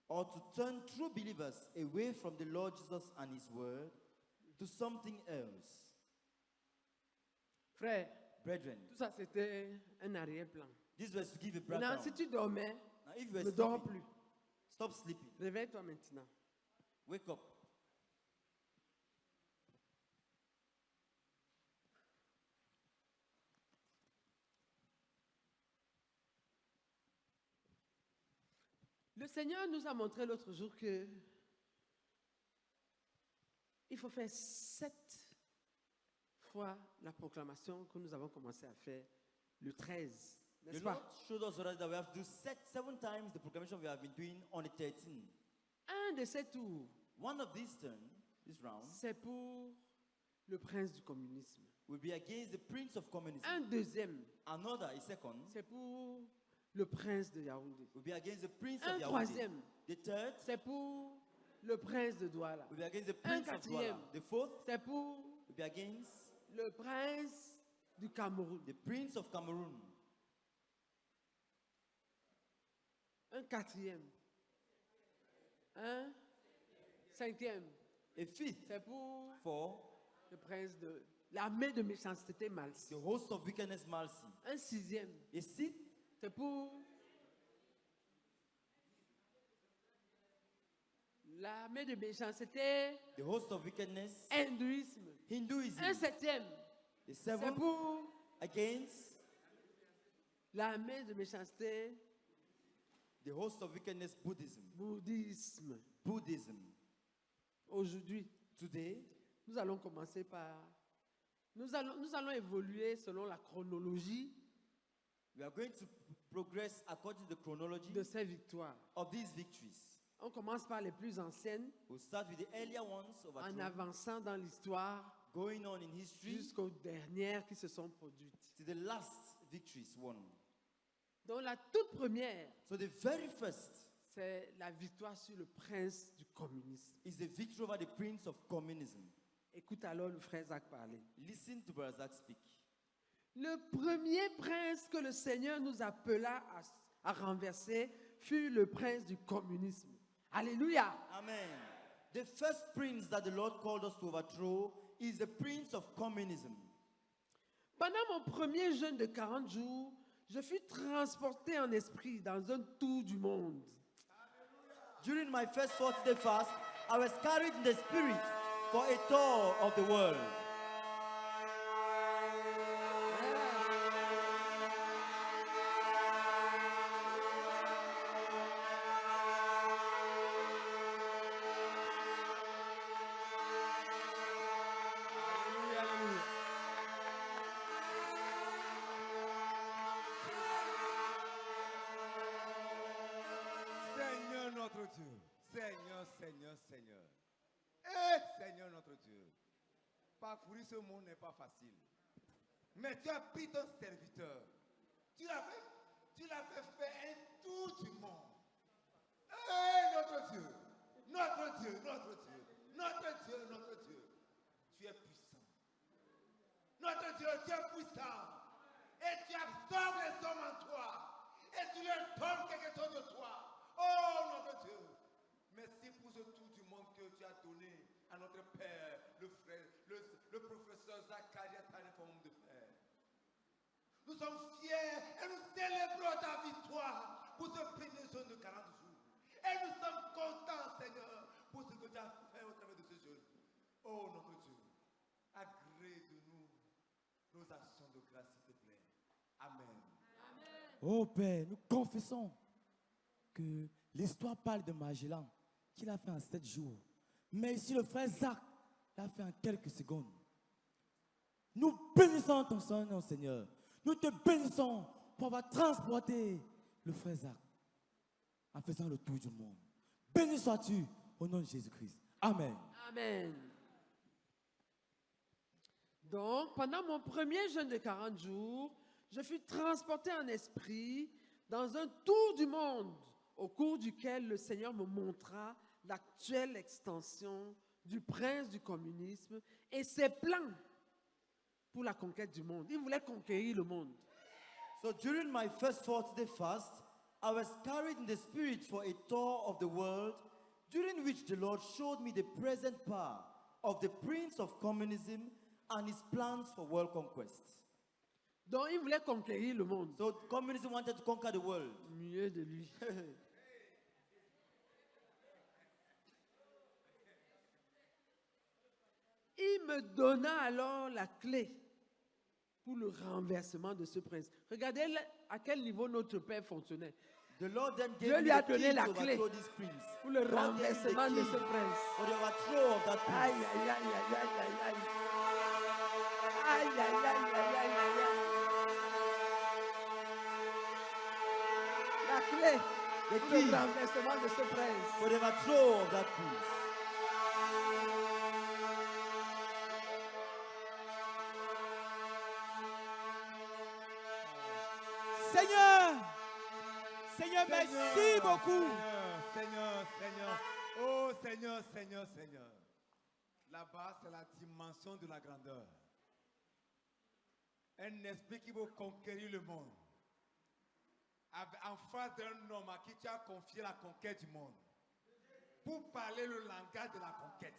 or to turn true believers away from the Lord Jesus and his word to something else. Frère, brethren, tout ça c'était un arrière-plan. This was to give a Maintenant, background. si tu dormais, Now, if you were ne dors sleeping, plus. stop sleeping. Réveille-toi maintenant. Wake up. Le Seigneur nous a montré l'autre jour que il faut faire 7 fois la proclamation que nous avons commencé à faire le 13. The N'est-ce Lord pas? showed us already that we have to do 7 times the proclamation we have been doing on the 13th. Un de ces tours, One of these turns, this round, c'est pour le prince du communisme. will be against the prince of communism. Un deuxième, Another, a second, c'est pour le prince de Yaoundé. will be against the prince Un of Yaoundé. troisième, The third c'est pour le prince de Douala. will be against the Un prince of quatrième, Douala. The fourth c'est pour will be against le prince du Cameroun. the prince of Cameroon. Un quatrième. Un cinquième. A fifth C'est pour for le prince de l'armée de méchanceté Malsi. the host of wickedness Malsi. Un sixième. A sixth C'est pour l'armée de méchanceté the host of wickedness hindouisme. Hinduism. Un septième. The C'est seventh pour against l'armée de méchanceté the host of wickedness Buddhism. bouddhisme. Buddhism. Aujourd'hui, Today, nous allons commencer par... Nous allons évoluer selon la chronologie we are going to progress according to the chronology de ces victoires. of these victories. On commence par les plus anciennes We'll start with the earlier ones of our en throne, avançant dans l'histoire going on in history jusqu'aux dernières qui se sont produites. to the last victories won. Donc la toute première, So the very first c'est la victoire sur le prince du communisme. is the victory over the prince of communism. Écoute alors le frère Zach parler. Listen to Brother Zach speak. Le premier prince que le Seigneur nous appela à renverser fut le prince du communisme. Alléluia. Amen. The first prince that the Lord called us to overthrow is the prince of communism. Pendant mon premier jeûne de 40 jours, je fus transporté en esprit dans un tour du monde. During my first 40-day fast, I was carried in the spirit for a tour of the world. Seigneur notre Dieu, Seigneur, Seigneur, Seigneur. Seigneur notre Dieu, parcourir ce monde n'est pas facile. Mais tu as pris ton serviteur. Tu l'avais fait un tour du monde. Notre Dieu, notre Dieu, notre Dieu, notre Dieu, notre Dieu. Tu es puissant. Notre Dieu, tu es puissant. Et tu absorbes les hommes en toi. Et tu leur donnes quelque chose de toi. Oh notre Dieu, merci pour ce tour du monde que tu as donné à notre Père, le frère, le professeur Zacharia Taneforme de frère. Nous sommes fiers et nous célébrons ta victoire pour ce premier jeûne de 40 jours. Et nous sommes contents, Seigneur, pour ce que tu as fait au travers de ce jeûne. Oh notre Dieu, agrée de nous nos actions de grâce, s'il te plaît. Amen. Oh Père, nous confessons que l'histoire parle de Magellan, qu'il a fait en 7 jours. Mais ici, le frère Zach l'a fait en quelques secondes. Nous bénissons ton Saint-Nom, Seigneur. Nous te bénissons pour avoir transporté le frère Zach en faisant le tour du monde. Béni sois-tu au nom de Jésus-Christ. Amen. Amen. Donc, pendant mon premier jeûne de 40 jours, je fus transporté en esprit dans un tour du monde au cours duquel le Seigneur me montra l'actuelle extension du prince du communisme et ses plans pour la conquête du monde. Il voulait conquérir le monde. So during my first 40-day fast, I was carried in the spirit for a tour of the world, during which the Lord showed me the present power of the prince of communism and his plans for world conquest. Donc, il voulait conquérir le monde. So communism wanted to conquer the world. Mieux de lui. Il me donna alors la clé pour le renversement de ce prince. Regardez à quel niveau notre Père fonctionnait. The Lord then Dieu gave lui me a the donné key la to clé overthrow this prince. pour le God gave me the renversement de key ce prince. for the overthrow of that prince. Aïe, aïe, aïe, aïe, aïe, aïe, aïe. Aïe, aïe, aïe, aïe, aïe, aïe, aïe. La clé pour le renversement de ce prince. For the overthrow of that prince. Seigneur, Seigneur, merci beaucoup. Seigneur, Seigneur. Oh Seigneur, Seigneur, Seigneur. Là-bas, c'est la dimension de la grandeur. Un esprit qui veut conquérir le monde. En face d'un homme à qui tu as confié la conquête du monde. Pour parler le langage de la conquête.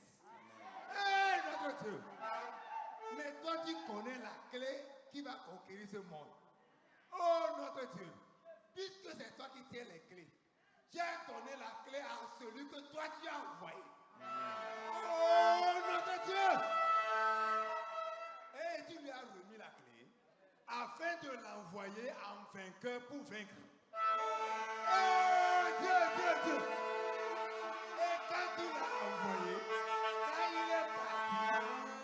Hé, notre Dieu. Mais toi, tu connais la clé qui va conquérir ce monde. Oh, notre Dieu. Puisque c'est toi qui tiens les clés, tu as donné la clé à celui que toi tu as envoyé. Oh, notre Dieu. Et tu lui as remis la clé afin de l'envoyer en vainqueur pour vaincre. Oh, Dieu, Dieu, Dieu. Et quand tu l'as envoyé, quand il est parti,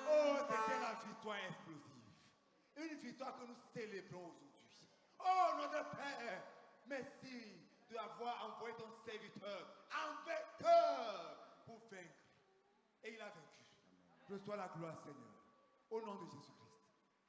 oh, c'était la victoire explosive. Une victoire que nous célébrons aujourd'hui. Oh, notre Père, merci d'avoir envoyé ton serviteur en vainqueur pour vaincre. Et il a vaincu. Reçois la gloire, Seigneur. Au nom de Jésus-Christ.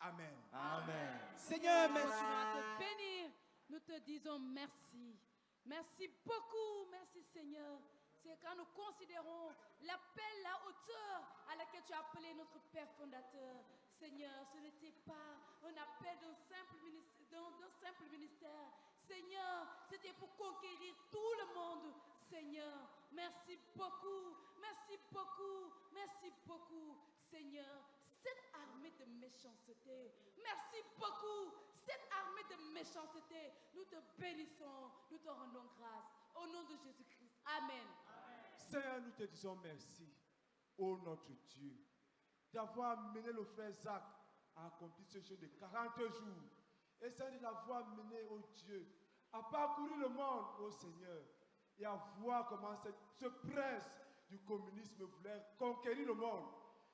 Amen. Amen. Seigneur, Nous merci. voulons te bénir. Nous te disons merci. Merci beaucoup. Merci Seigneur. C'est quand nous considérons l'appel, la hauteur à laquelle tu as appelé notre Père fondateur. Seigneur, ce n'était pas un appel d'un simple ministère. Seigneur, c'était pour conquérir tout le monde. Seigneur, merci beaucoup, merci beaucoup, merci beaucoup. Seigneur, cette armée de méchanceté, merci beaucoup. Cette armée de méchanceté, nous te bénissons, nous te rendons grâce. Au nom de Jésus-Christ. Amen. Seigneur, nous te disons merci, ô notre Dieu, d'avoir mené le frère Zach à accomplir ce jeûne de 40 jours. Et Seigneur, de l'avoir mené, ô Dieu, à parcourir le monde, ô Seigneur, et à voir comment ce prince du communisme voulait conquérir le monde.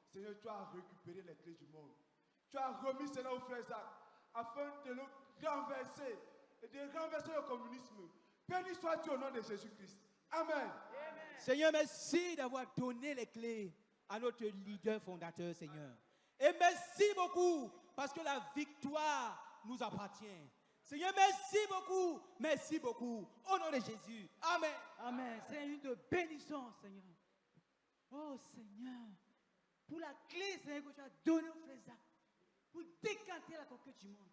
Seigneur, tu as récupéré les clés du monde. Tu as remis cela au frère Zach afin de le renverser et de renverser le communisme. Béni sois-tu au nom de Jésus-Christ. Amen. Seigneur, merci d'avoir donné les clés à notre leader fondateur, Seigneur. Et merci beaucoup parce que la victoire nous appartient. Seigneur, merci beaucoup, au nom de Jésus. Amen. Amen. Seigneur, nous te bénissons, Seigneur. Oh Seigneur, pour la clé, Seigneur, que tu as donnée au frère Zach, pour décanter la conquête du monde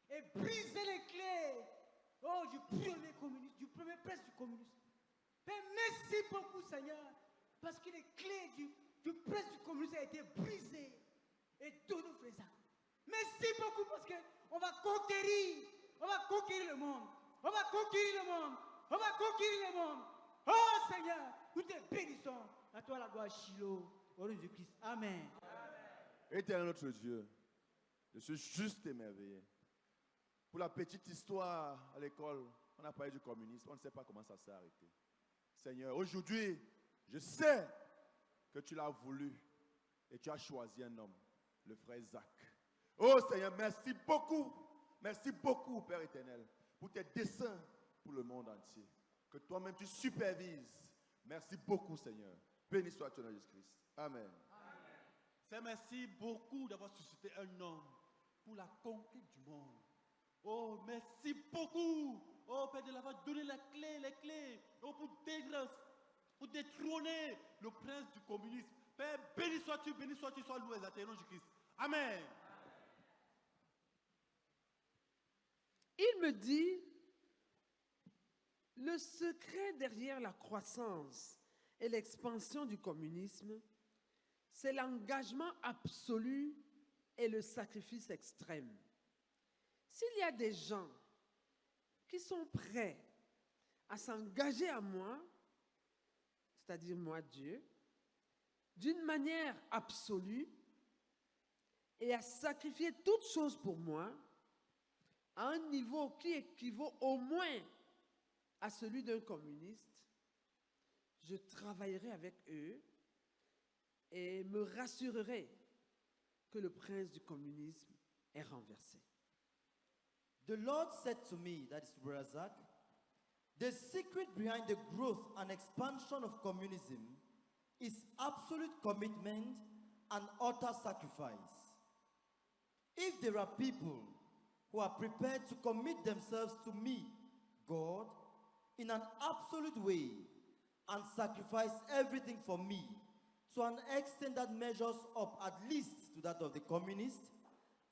et briser les clés du premier communiste, du premier prince du communisme. Père, merci beaucoup, Seigneur, parce que les clés du prince du communisme ont été brisées et données au frère Zach. Merci beaucoup parce qu'on va conquérir le monde. On va conquérir le monde. On va conquérir le monde. Oh Seigneur, nous te bénissons. À toi la gloire, Shiloh, au nom de Jésus-Christ. Amen. Éternel notre Dieu, je suis juste émerveillé. Pour la petite histoire à l'école, on a parlé du communisme, on ne sait pas comment ça s'est arrêté. Seigneur, aujourd'hui, je sais que tu l'as voulu et tu as choisi un homme, le frère Zach. Oh Seigneur, merci beaucoup, Père éternel, pour tes desseins pour le monde entier. Que toi-même tu supervises. Merci beaucoup, Seigneur. Béni soit-tu dans Jésus-Christ. Amen. Seigneur, merci beaucoup d'avoir suscité un homme pour la conquête du monde. Oh, merci beaucoup. Oh, Père, de l'avoir donné les clés. Oh, pour détrôner le prince du communisme. Père, béni sois-tu, sois loué, exalté, au nom de Jésus-Christ. Amen. Il me dit, le secret derrière la croissance et l'expansion du communisme, c'est l'engagement absolu et le sacrifice extrême. S'il y a des gens qui sont prêts à s'engager à moi, c'est-à-dire moi Dieu, d'une manière absolue et à sacrifier toutes choses pour moi, à un niveau qui équivaut au moins à celui d'un communiste, je travaillerai avec eux et me rassurerai que le prince du communisme est renversé. The Lord said to me, that is Brother Zach, the secret behind the growth and expansion of communism is absolute commitment and utter sacrifice. If there are people who are prepared to commit themselves to me, God, in an absolute way and sacrifice everything for me to an extent that measures up at least to that of the communists,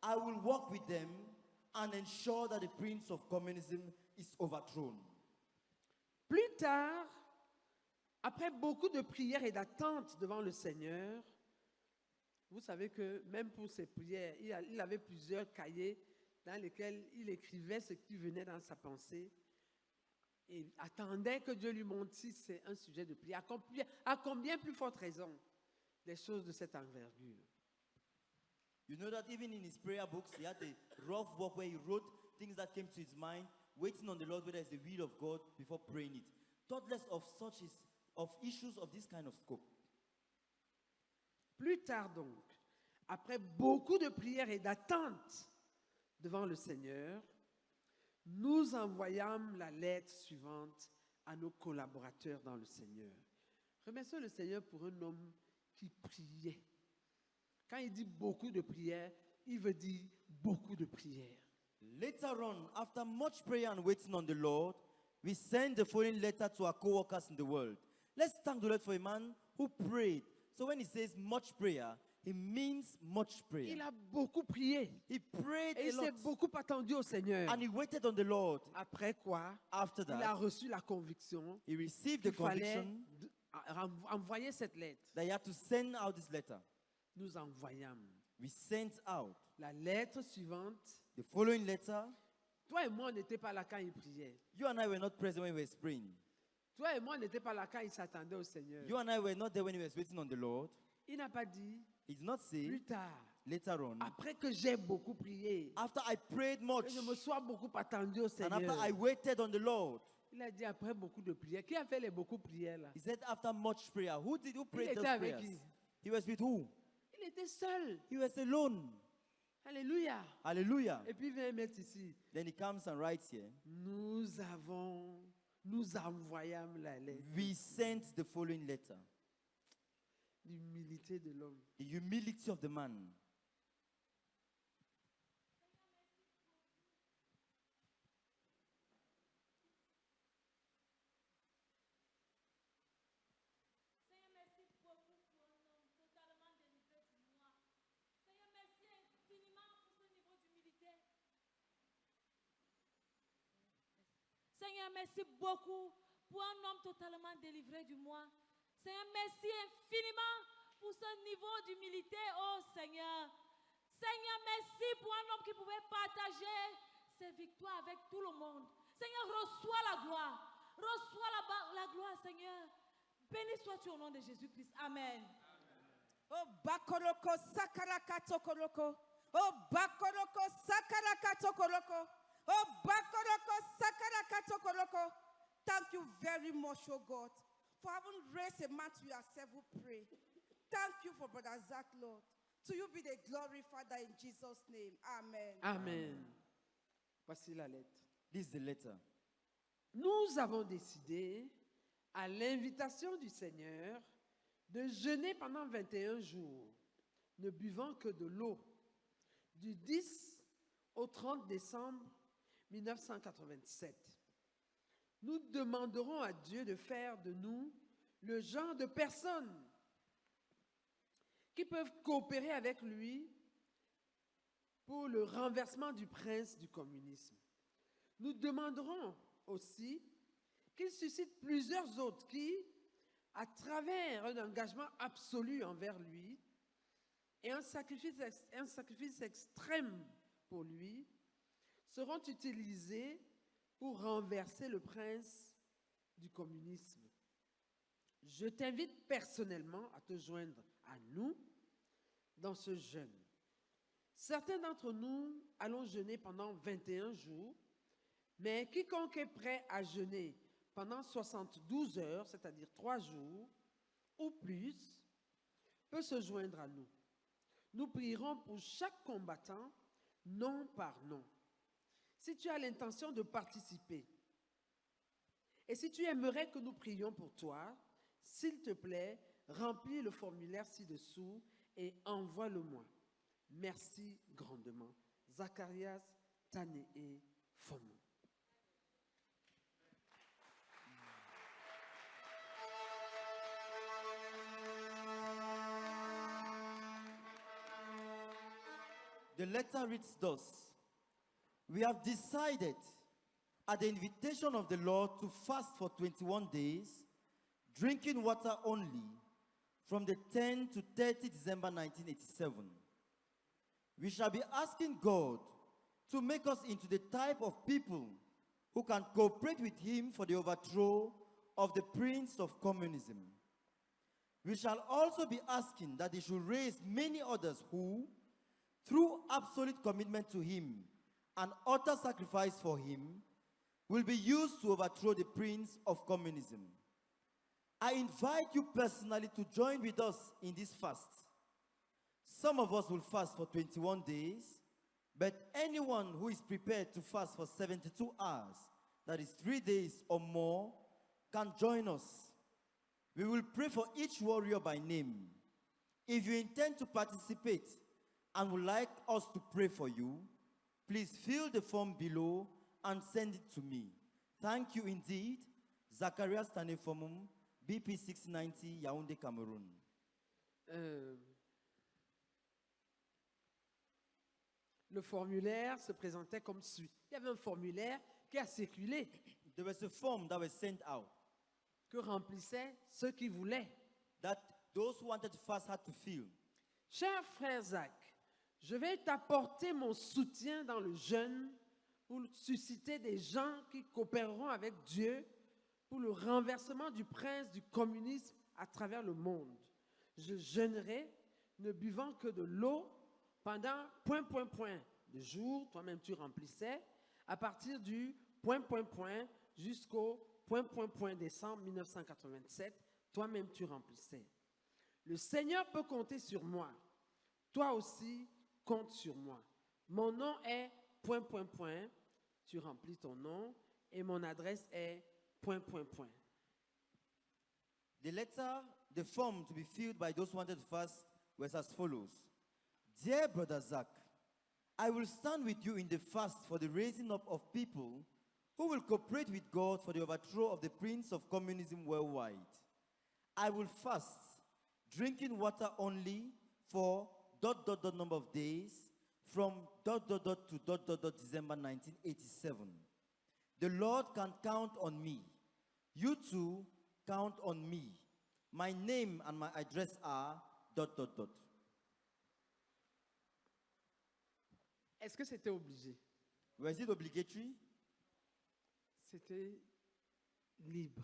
I will work with them and ensure that the prince of communism is overthrown. Plus tard, après beaucoup de prières et d'attentes devant le Seigneur, vous savez que même pour ses prières, il avait plusieurs cahiers dans lesquels il écrivait ce qui venait dans sa pensée et attendait que Dieu lui montre si c'est un sujet de prière. À combien plus forte raison des choses de cette envergure. You know that even in his prayer books, he had a rough work where he wrote things that came to his mind, waiting on the Lord whether it's the will of God before praying it. Thought less of issues of this kind of scope. Plus tard donc, après beaucoup de prières et d'attentes devant le Seigneur, nous envoyâmes la lettre suivante à nos collaborateurs dans le Seigneur. Remercions le Seigneur pour un homme qui priait. Quand il dit beaucoup de prières, il veut dire beaucoup de prières. Later on, after much prayer and waiting on the Lord, we sent the following letter to our co-workers in the world. Let's thank the Lord for a man who prayed. So when he says much prayer, he means much prayer. Il a beaucoup prié. He prayed Et a il s'est lot. beaucoup attendu au Seigneur. And he waited on the Lord. Après quoi, After il a that, reçu la conviction he received the qu'il fallait conviction envoyer cette lettre. that he had to send out this letter. Nous envoyâmes. We sent out La lettre suivante. the following letter. Toi et moi, on n'était pas là quand il priait. You and I were not present when we were praying. Toi et moi, on n'était pas là quand il s'attendait au Seigneur. You and I were not there when he was waiting on the Lord. Il n'a pas dit, He did not say plus tard, later on, après que j'ai beaucoup prié, after I prayed much, que je me sois beaucoup attendu au and Seigneur. after I waited on the Lord. Il a dit après beaucoup de prières. Qui a fait les beaucoup prières là? He said after much prayer. Who prayed était those avec prayers? qui? He was with who? Il était seul. He was alone. Alléluia. Hallelujah. Et puis il vient mettre ici. Then he comes and writes here. Nous envoyâmes la lettre. We sent the following letter. L'humilité de l'homme. The humility of the man. Seigneur, merci beaucoup pour un homme totalement délivré du moi. Seigneur, merci infiniment pour ce niveau d'humilité, oh Seigneur. Seigneur, merci pour un homme qui pouvait partager ses victoires avec tout le monde. Seigneur, reçois la gloire. Reçois la gloire, Seigneur. Béni sois-tu au nom de Jésus-Christ. Amen. Oh, bakoroko sakarakato koroko. Oh, bakoroko sakarakato koroko. Oh, bakoroko sakarakato koroko. Thank you very much, oh God, for having raised a man to yourself who pray. Thank you for Brother Zach, Lord. To you be the glory, Father, in Jesus' name. Amen. Amen. Voici la lettre. This is the letter. Nous avons décidé, à l'invitation du Seigneur, de jeûner pendant 21 jours, ne buvant que de l'eau, du 10 au 30 décembre 1987. Nous demanderons à Dieu de faire de nous le genre de personnes qui peuvent coopérer avec lui pour le renversement du prince du communisme. Nous demanderons aussi qu'il suscite plusieurs autres qui, à travers un engagement absolu envers lui et un sacrifice extrême pour lui, seront utilisés pour renverser le prince du communisme. Je t'invite personnellement à te joindre à nous dans ce jeûne. Certains d'entre nous allons jeûner pendant 21 jours, mais quiconque est prêt à jeûner pendant 72 heures, c'est-à-dire 3 jours ou plus, peut se joindre à nous. Nous prierons pour chaque combattant, nom par nom. Si tu as l'intention de participer et si tu aimerais que nous prions pour toi, s'il te plaît, remplis le formulaire ci-dessous et envoie-le-moi. Merci grandement. Zacharias Tanee Fomo. The letter reads thus. We have decided at the invitation of the Lord to fast for 21 days, drinking water only, from the 10 to 30 December 1987. We shall be asking God to make us into the type of people who can cooperate with him for the overthrow of the prince of communism. We shall also be asking that he should raise many others who, through absolute commitment to him and utter sacrifice for him, will be used to overthrow the prince of communism. I invite you personally to join with us in this fast. Some of us will fast for 21 days, but anyone who is prepared to fast for 72 hours, that is 3 days or more, can join us. We will pray for each warrior by name. If you intend to participate and would like us to pray for you, please fill the form below and send it to me. Thank you indeed. Zacharias Tanefomum, BP 690, Yaoundé, Cameroun. Le formulaire se présentait comme suit. Il y avait un formulaire qui a circulé. There was a form that was sent out. Que remplissaient ceux qui voulaient. That those who wanted to fast had to fill. Cher frère Zach, je vais t'apporter mon soutien dans le jeûne pour susciter des gens qui coopéreront avec Dieu pour le renversement du prince du communisme à travers le monde. Je jeûnerai, ne buvant que de l'eau pendant ... de jour, toi-même tu remplissais, à partir du ... jusqu'au ... décembre 1987, toi-même tu remplissais. Le Seigneur peut compter sur moi. Toi aussi, compte sur moi. Mon nom est ... Tu remplis ton nom et mon adresse est ... The form to be filled by those who wanted to fast was as follows. Dear Brother Zach, I will stand with you in the fast for the raising up of people who will cooperate with God for the overthrow of the prince of communism worldwide. I will fast, drinking water only for ... number of days from ... to ... December 1987. The Lord can count on me. You too count on me. My name and my address are ... Est-ce que c'était obligé? Was it obligatory? C'était libre.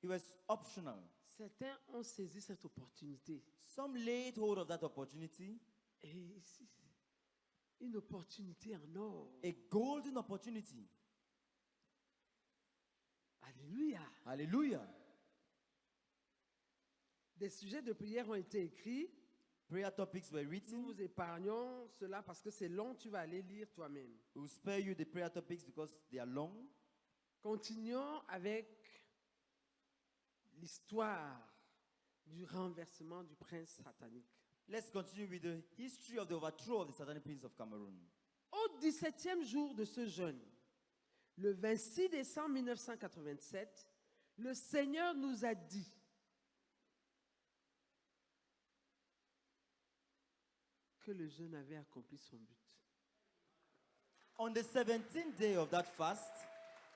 It was optional. Certains ont saisi cette opportunité. Some laid hold of that opportunity. Et une opportunité en or. A golden opportunity. Alléluia. Alléluia. Des sujets de prière ont été écrits. Prayer topics were written. Nous vous épargnons cela parce que c'est long, tu vas aller lire toi-même. We will spare you the prayer topics because they are long. Continuons avec l'histoire du renversement du prince satanique. Let's continue with the history of the overthrow of the satanic prince of Cameroon. Au 17e jour de ce jeûne, le 26 décembre 1987, le Seigneur nous a dit: que le jeûne avait accompli son but. On the 17th day of that fast,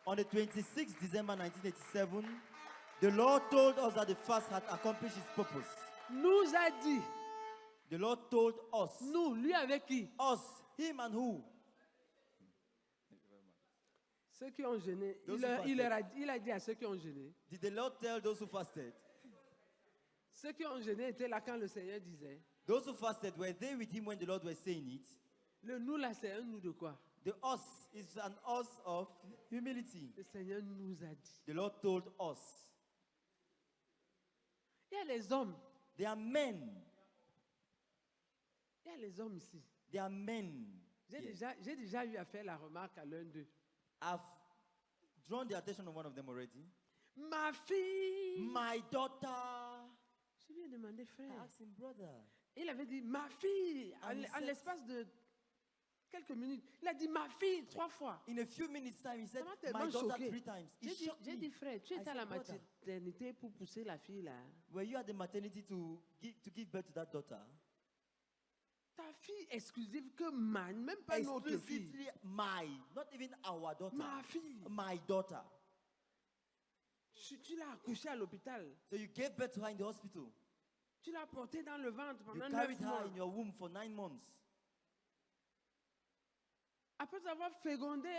on the 26th December 1987, the Lord told us that the fast had accomplished its purpose. Nous a dit. The Lord told us. Nous, lui avec qui? Us, him and who? Ceux qui ont jeûné. Il a dit à ceux qui ont jeûné. Did the Lord tell those who fasted? Ceux qui ont jeûné étaient là quand le Seigneur disait. Those who fasted, were they with him when the Lord was saying it? Le nous là, c'est un nous de quoi? The us is an us of humility. Le Seigneur nous a dit. The Lord told us. Il y a les hommes. They are men. Il y a les hommes ici. They are men. J'ai déjà eu à faire la remarque à l'un d'eux. I've drawn the attention of one of them already. Ma fille. My daughter. Je lui ai demandé, frère. I asked him, brother. Il avait dit, ma fille. En l'espace de quelques minutes. Il a dit, ma fille, 3 fois. In a few minutes time, he said, my daughter 3 times. J'ai dit, frère, tu étais à la maternité pour pousser la fille là. Were you at the maternity to give birth to that daughter? Ta fille exclusive que mine, même pas notre fille. Exclusively my, not even our daughter. Ma fille. My daughter. Tu l'as accouchée à l'hôpital. So you gave birth to her in the hospital. Tu l'as portée dans le ventre pendant 9 mois. You carried mois. her in your womb for 9 months. Après avoir fécondé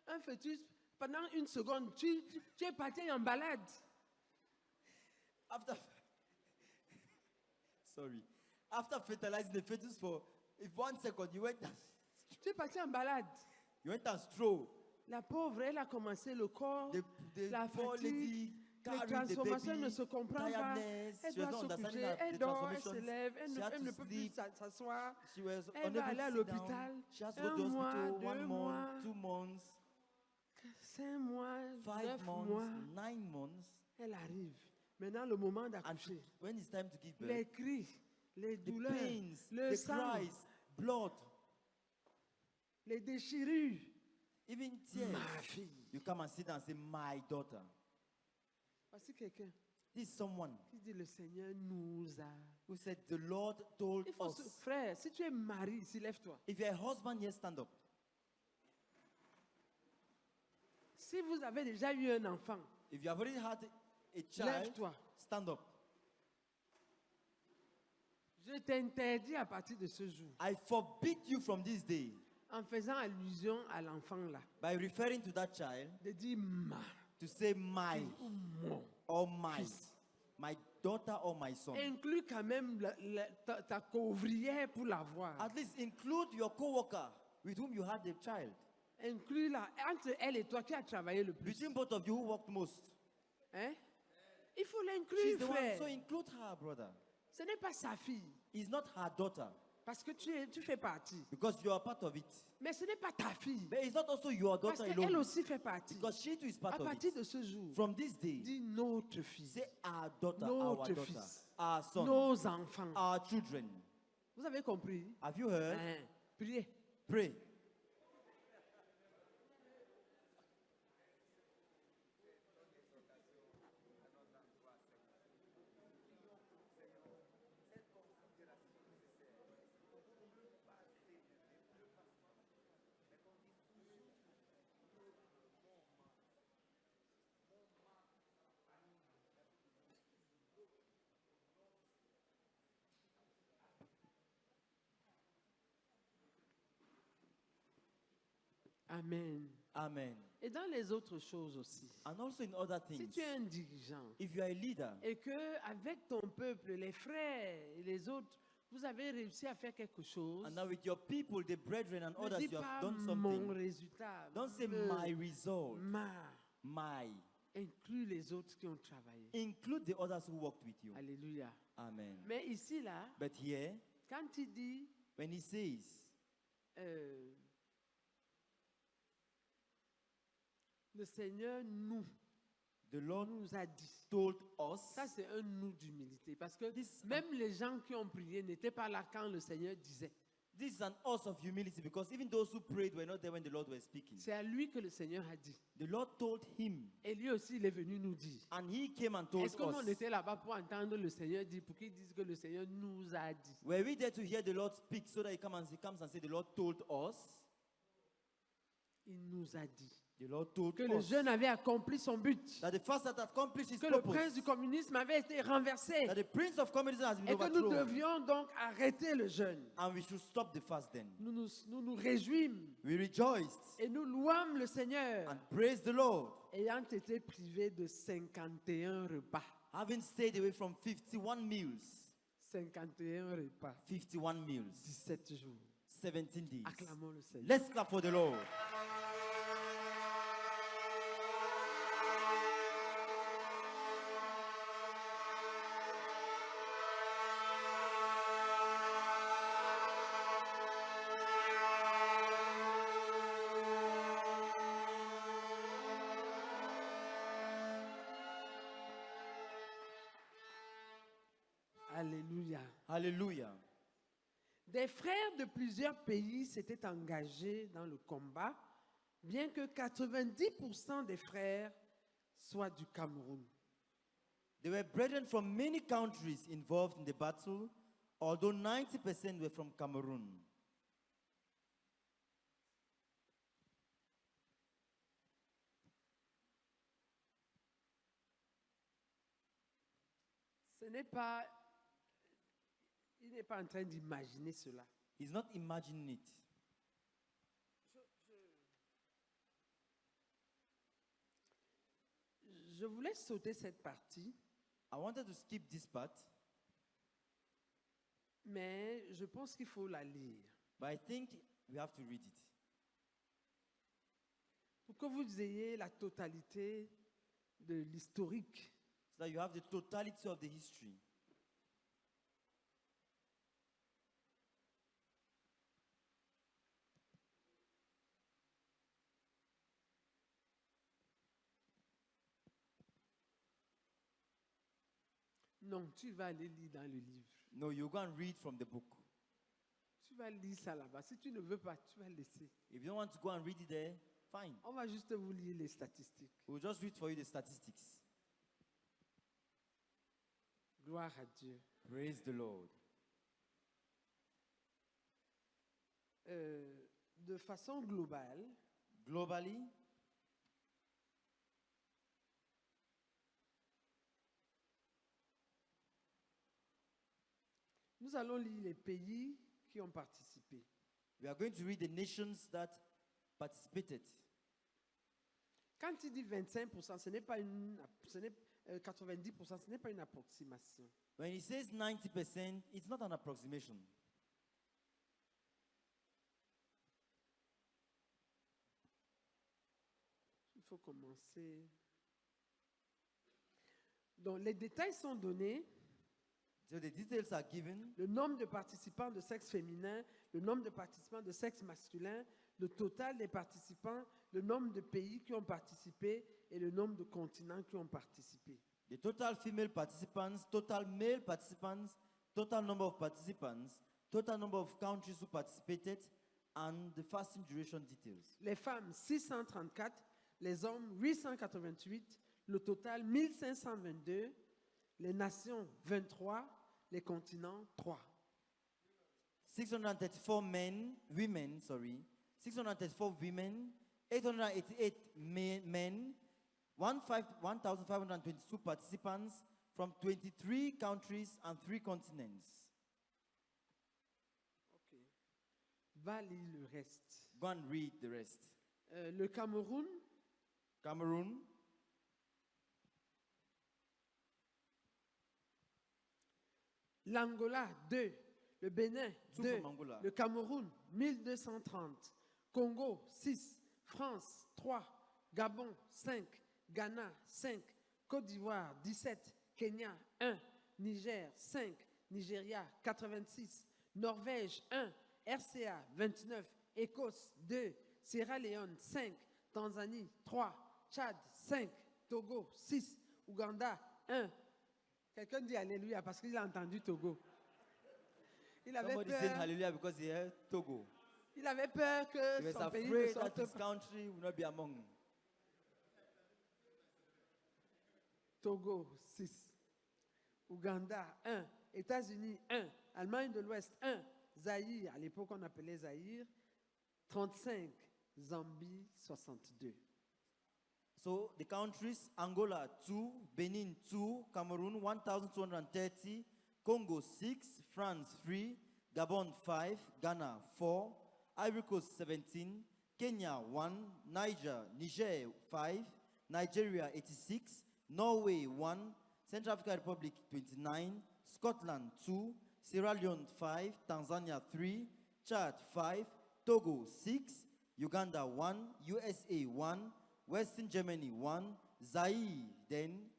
un fœtus pendant 1 seconde, tu es parti en balade. After fertilizing the fetus for 1 second, you went. Tu es parti en balade. You went and stroll. La pauvre, elle a commencé le corps, la fatigue, les the transformations baby, ne se comprennent pas. Elle doit se coucher, elle dort, elle se lève, elle ne peut plus s'asseoir. Elle va aller à l'hôpital. 1 mois, 2 mois, 2 months, 5 mois, 5 mois, 9 months. Elle arrive. Maintenant, le moment d'accoucher. When it's time to give birth, les cris, les douleurs, the pains, le the sang, cries, blood, les déchirures. Even tears. Ma fille. You come and sit and say, my daughter. Voici quelqu'un. This is someone qui dit le Seigneur nous a. who said, the Lord told Il faut us. frère, si tu es marié ici, lève-toi. If you're a husband here, stand up. Si vous avez déjà eu un enfant, If you have already had a child, lève-toi. stand up. Je t'interdis à partir de ce jour, I forbid you from this day, en faisant allusion à l'enfant là, by referring to that child, de dire ma to say my ou mon. or my daughter or my son. Inclus quand même ta couvrière pour l'avoir. At least include your co-worker with whom you had the child. Inclus là, entre elle et toi qui a travaillé le plus. Between both of you who worked most. Hein? Il faut She's l'inclure, the one, frère. so include her, brother. Ce n'est pas sa fille. It's not her daughter, Parce que tu fais partie. because you are part of it. Mais ce n'est pas ta fille. But it's not also your Parce daughter qu'elle alone, aussi fait partie. because she too is part À of partir it. de ce jour, From this day, dis notre fille, say our daughter, our notre daughter, fils, our son, nos enfants. our children. Vous avez compris? Have you heard? Hein? Priez. Pray. Amen. Amen. Et dans les autres choses aussi. And also in other Si things, tu es un dirigeant if you are a leader, et que avec ton peuple, les frères et les autres, vous avez réussi à faire quelque chose, and now with your people, the brethren and ne others, dis you pas have done mon something. résultat. Don't say me, my result, my. my. Inclus les autres qui ont travaillé. Include the others who worked with you. Alléluia. Amen. Mais ici, là, But here, quand il dit when he says, le Seigneur the Lord nous a dit. told us, Ça, c'est un nous d'humilité. Parce que même les gens qui ont prié n'étaient pas là quand le Seigneur disait. this is an us of humility, because even those who prayed were not there when the Lord was speaking. C'est à lui que le Seigneur a dit. The Lord told him, Et lui aussi, il est venu nous dire. and he came and told Est-ce qu'on us. était là-bas pour entendre le Seigneur dire, pour qu'il dise que le Seigneur nous a dit? Were we there to hear the Lord speak so that he comes and say, the Lord told us? Il nous a dit The Lord told que le us jeune avait accompli son but. that the fast had accomplished his Que le purpose. prince du communisme avait été renversé. That the prince of communism has been Et que nous overthrown. devions donc arrêter le jeûne. And we should stop the fast then. Nous nous réjouîmes We rejoiced et nous louâmes le Seigneur, and praised the Lord, ayant été privés de 51 repas. having stayed away from 51 meals. 51 repas. 51 meals. 17 jours. 17 days. Acclamons le Seigneur. Let's clap for the Lord. Alléluia. Hallelujah. Des frères de plusieurs pays s'étaient engagés dans le combat, bien que 90% des frères soient du Cameroun. There were brethren from many countries involved in the battle, although 90% were from Cameroon. Ce n'est pas, il n'est pas en train d'imaginer cela. He's not imagining it. Je voulais sauter cette partie, I wanted to skip this part, mais je pense qu'il faut la lire but I think we have to read it. pour que vous ayez la totalité de l'historique. So that you have the totality of the history. Non, tu vas aller lire dans le livre. No, you go and read from the book. Tu vas lire ça là-bas. Si tu ne veux pas, tu vas laisser. If you don't want to go and read it there, fine. On va juste vous lire les statistiques. We'll just read for you the statistics. Gloire à Dieu. Praise the Lord. De façon globale, Globally, nous allons lire les pays qui ont participé. we are going to read the nations that participated. Quand il dit 25%, ce n'est pas une, 90%, ce n'est pas une approximation. When he says 90%, it's not an approximation. Il faut commencer. Donc, les détails sont donnés. So the details are given. Le nombre de participants de sexe féminin, le nombre de participants de sexe masculin, le total des participants, le nombre de pays qui ont participé et le nombre de continents qui ont participé. The total female participants, total male participants, total number of participants, total number of countries who participated, and the fasting duration details. Les femmes 634, les hommes 888, le total 1522, les nations 23, les continents 3. 634 women, 634 women, 888 men, 1,522 participants from 23 countries and 3 continents. Ok. Va lire le reste. Go and read the rest. Le Cameroun, Cameroon, l'Angola 2, le Bénin Two 2, from Angola. le Cameroun 1230, Congo 6, France 3, Gabon 5, Ghana 5, Côte d'Ivoire 17, Kenya 1, Niger 5, Nigeria 86, Norvège 1, RCA 29, Écosse 2, Sierra Leone 5, Tanzanie 3, Tchad 5, Togo 6, Ouganda 1. Quelqu'un dit Alléluia parce qu'il a entendu Togo. Il avait somebody said peur, hallelujah because he heard Togo. il avait peur He que was son pays ne afraid that sorte his pas. country would not be among. Togo 6, Ouganda 1, États-Unis 1, Allemagne de l'Ouest 1, Zaïre, à l'époque on appelait Zaïre, 35, Zambie 62. So the countries, Angola 2, Benin 2, Cameroon 1,230, Congo 6, France 3, Gabon 5, Ghana 4, Ivory Coast 17, Kenya 1, Niger 5, Nigeria 86, Norway 1, Central African Republic 29, Scotland 2, Sierra Leone 5, Tanzania 3, Chad 5, Togo 6, Uganda 1, USA 1, Western Germany 1, Zaire then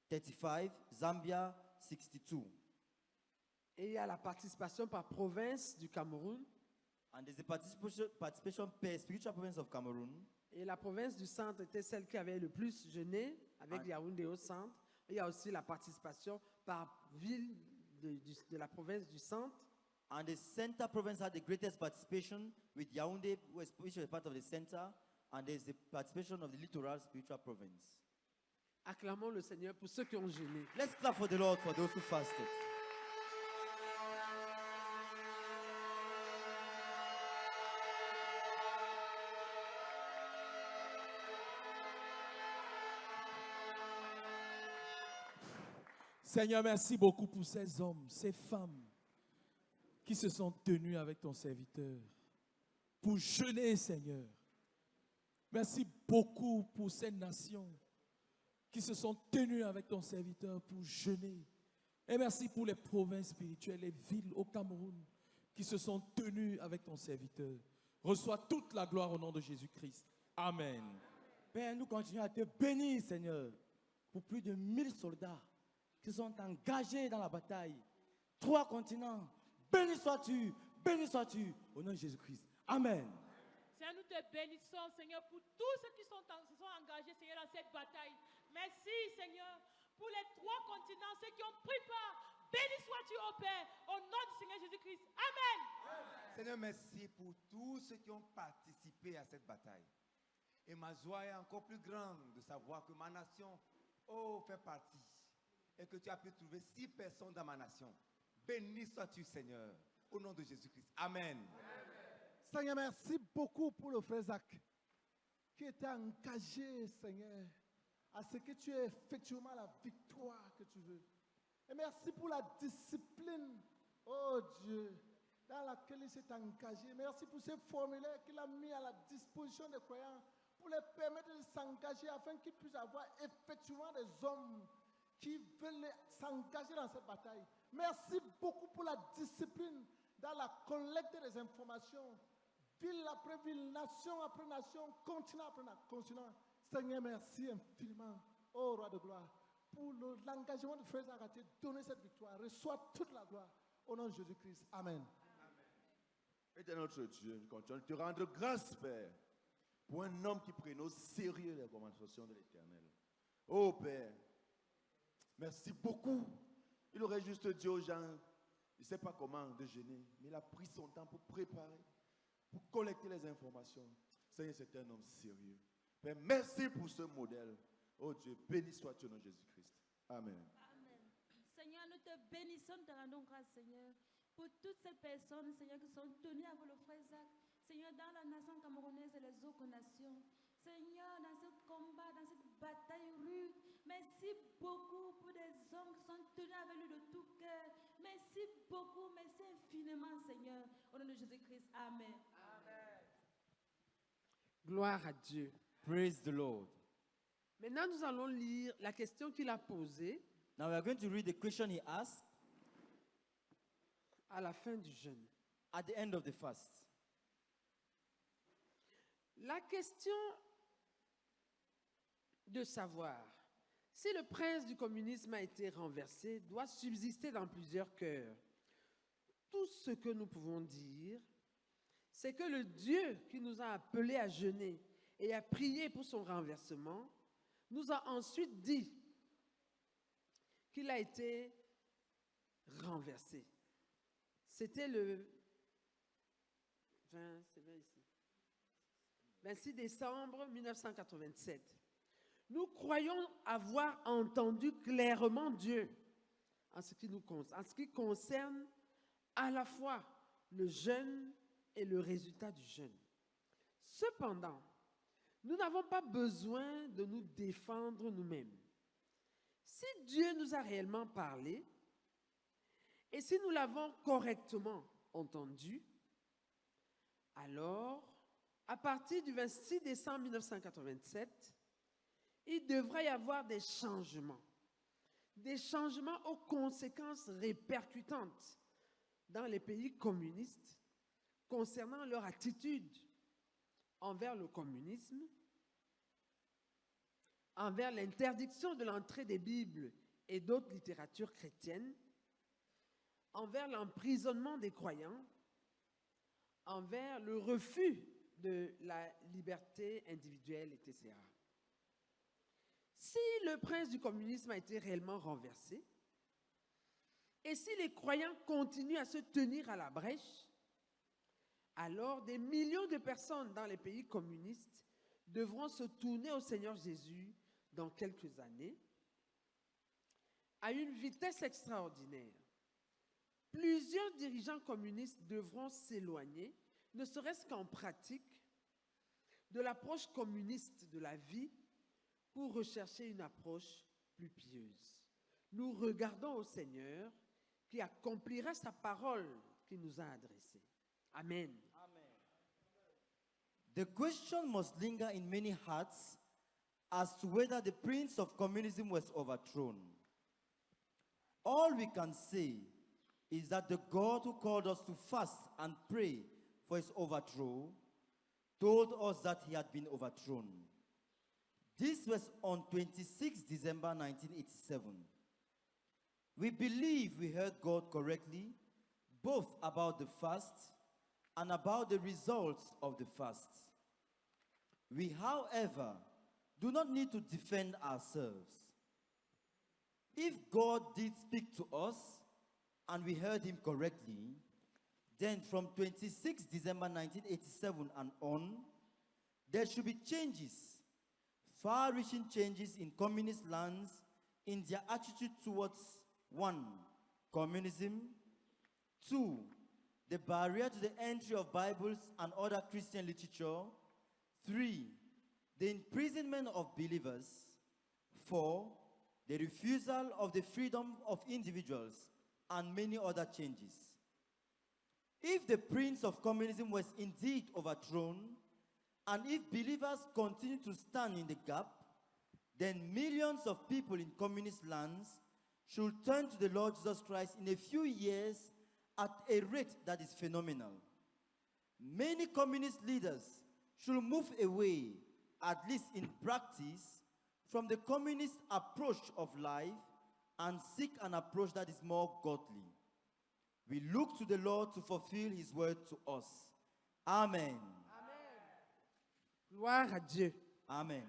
35, Zambia 62. Et il y a la participation par province du Cameroun. And there's a participation per spiritual province of Cameroon. Et la province du centre était celle qui avait le plus jeûné, avec Yaoundé au centre. Il y a aussi la participation par ville de la province du centre. And the center province had the greatest participation, with Yaoundé, which was part of the center, and there's the participation of the littoral spiritual province. Acclamons le Seigneur pour ceux qui ont jeûné. Let's clap for the Lord for those who fasted. Seigneur, merci beaucoup pour ces hommes, ces femmes qui se sont tenus avec ton serviteur pour jeûner, Seigneur. Merci beaucoup pour ces nations qui se sont tenues avec ton serviteur pour jeûner. Et merci pour les provinces spirituelles, les villes au Cameroun qui se sont tenues avec ton serviteur. Reçois toute la gloire au nom de Jésus-Christ. Amen. Père, nous continuons à te bénir, Seigneur, pour plus de 1000 soldats qui sont engagés dans la bataille. 3 continents. Béni sois-tu, au nom de Jésus-Christ. Amen. Seigneur, nous te bénissons, Seigneur, pour tous ceux qui se sont engagés, Seigneur, dans cette bataille. Merci, Seigneur, pour les 3 continents, ceux qui ont pris part. Béni sois-tu, ô Père, au nom du Seigneur Jésus-Christ. Amen. Seigneur, merci pour tous ceux qui ont participé à cette bataille. Et ma joie est encore plus grande de savoir que ma nation, fait partie. et que tu as pu trouver 6 personnes dans ma nation. Béni sois-tu, Seigneur, au nom de Jésus-Christ. Amen. Seigneur, merci beaucoup pour le frère Zach qui était engagé, Seigneur, à ce que tu aies effectivement la victoire que tu veux. Et merci pour la discipline, oh Dieu, dans laquelle il s'est engagé. Merci pour ces formulaires qu'il a mis à la disposition des croyants pour les permettre de s'engager afin qu'ils puissent avoir effectivement des hommes qui veulent s'engager dans cette bataille. Merci beaucoup pour la discipline dans la collecte des informations, ville après ville, nation après nation, continent après continent. Seigneur, merci infiniment, ô Roi de gloire, pour l'engagement de Frère Zach à te donner cette victoire. Reçois toute la gloire au nom de Jésus-Christ. Amen. Éternel notre Dieu, nous continuons de te rendre grâce, Père, pour un homme qui prenne au sérieux les recommandations de l'Éternel. Oh Père, merci beaucoup. Il aurait juste dit aux gens, il ne sait pas comment déjeuner, mais il a pris son temps pour préparer, pour collecter les informations. Seigneur, c'est un homme sérieux. Père, merci pour ce modèle. Oh Dieu, béni sois-tu au nom de Jésus-Christ. Amen. Amen. Seigneur, nous te bénissons, te rendons grâce, Seigneur, pour toutes ces personnes, Seigneur, qui sont tenues avec le frère Zach, Seigneur, dans la nation camerounaise et les autres nations. Seigneur, dans ce combat, dans cette bataille rude, merci beaucoup pour des hommes qui sont tenus avec lui de tout cœur. Merci beaucoup, merci infiniment, Seigneur. Au nom de Jésus-Christ, Amen. Amen. Gloire à Dieu. Praise the Lord. Maintenant, nous allons lire la question qu'il a posée. Now we are going to read the question he asked à la fin du jeûne. At the end of the fast. La question de savoir si le prince du communisme a été renversé doit subsister dans plusieurs cœurs. Tout ce que nous pouvons dire, c'est que le Dieu qui nous a appelés à jeûner et à prier pour son renversement nous a ensuite dit qu'il a été renversé. C'était le 26 décembre 1987. Nous croyons avoir entendu clairement Dieu en ce qui concerne à la fois le jeûne et le résultat du jeûne. Cependant, nous n'avons pas besoin de nous défendre nous-mêmes. Si Dieu nous a réellement parlé et si nous l'avons correctement entendu, alors, à partir du 26 décembre 1987, il devrait y avoir des changements aux conséquences répercutantes dans les pays communistes concernant leur attitude envers le communisme, envers l'interdiction de l'entrée des Bibles et d'autres littératures chrétiennes, envers l'emprisonnement des croyants, envers le refus de la liberté individuelle, etc. Si le prince du communisme a été réellement renversé, et si les croyants continuent à se tenir à la brèche, alors des millions de personnes dans les pays communistes devront se tourner au Seigneur Jésus dans quelques années à une vitesse extraordinaire. Plusieurs dirigeants communistes devront s'éloigner, ne serait-ce qu'en pratique, de l'approche communiste de la vie pour rechercher une approche plus pieuse. Nous regardons au Seigneur qui accomplira sa parole qu'il nous a adressée. Amen. The question must linger in many hearts as to whether the prince of communism was overthrown. All we can say is that the God who called us to fast and pray for his overthrow told us that he had been overthrown. This was on 26 December 1987. We believe we heard God correctly, both about the fast and about the results of the fast. We, however, do not need to defend ourselves. If God did speak to us and we heard him correctly, then from 26 December 1987 and on, there should be changes, far-reaching changes in communist lands in their attitude towards 1. Communism. 2. The barrier to the entry of Bibles and other Christian literature. 3. The imprisonment of believers. 4. The refusal of the freedom of individuals, and many other changes. If the prince of communism was indeed overthrown, and if believers continue to stand in the gap, then millions of people in communist lands should turn to the Lord Jesus Christ in a few years at a rate that is phenomenal. Many communist leaders should move away, at least in practice, from the communist approach of life and seek an approach that is more godly. We look to the Lord to fulfill his word to us. Amen. Gloire à Dieu. Amen.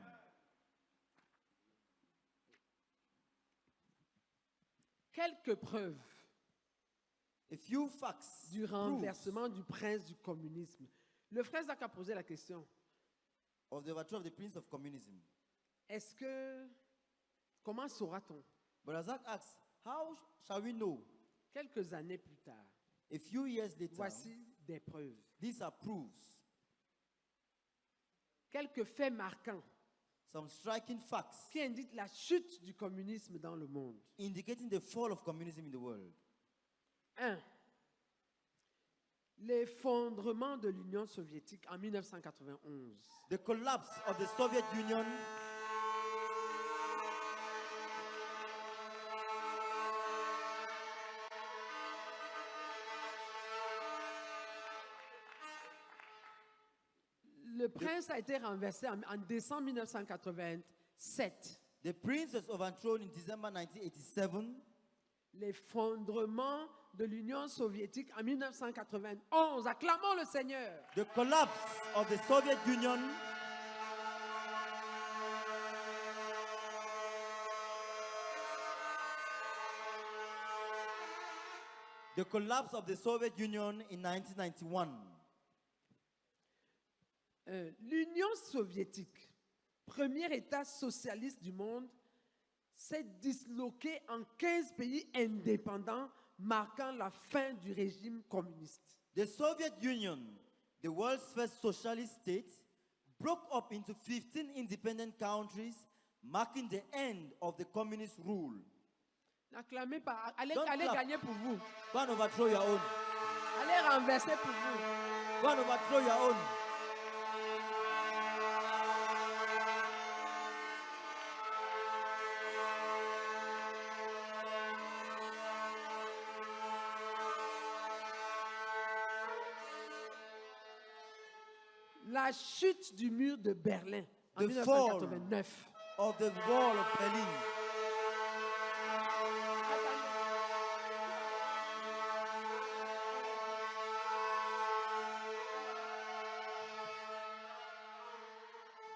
Quelques preuves A few facts du renversement du prince du communisme. Le frère Zach a posé la question. Of the overthrow of the prince of communism. Est-ce que, comment saura-t-on? But Zach asks, how shall we know? Quelques années plus tard, A few years later, voici des preuves. these are proofs. Quelques faits marquants Some striking facts qui indiquent la chute du communisme dans le monde. indicating the fall of communism in the world. 1. L'effondrement de l'Union soviétique en 1991. The collapse of the Soviet Union. Le prince a été renversé en décembre 1987. The prince was overthrown in December 1987. L'effondrement de l'Union soviétique en 1991. Acclamons le Seigneur. The collapse of the Soviet Union. The collapse of the Soviet Union in 1991. L'Union soviétique, premier État socialiste du monde, s'est disloquée en 15 pays indépendants, marquant la fin du régime communiste. The Soviet Union, the world's first socialist state, broke up into 15 independent countries, marking the end of the communist rule. N'acclamez pas, allez Don't clap. gagner pour vous. Go and overthrow your own. Allez renverser pour vous. Go and overthrow your own. La chute du mur de Berlin en The fall 1989. of the wall of Berlin.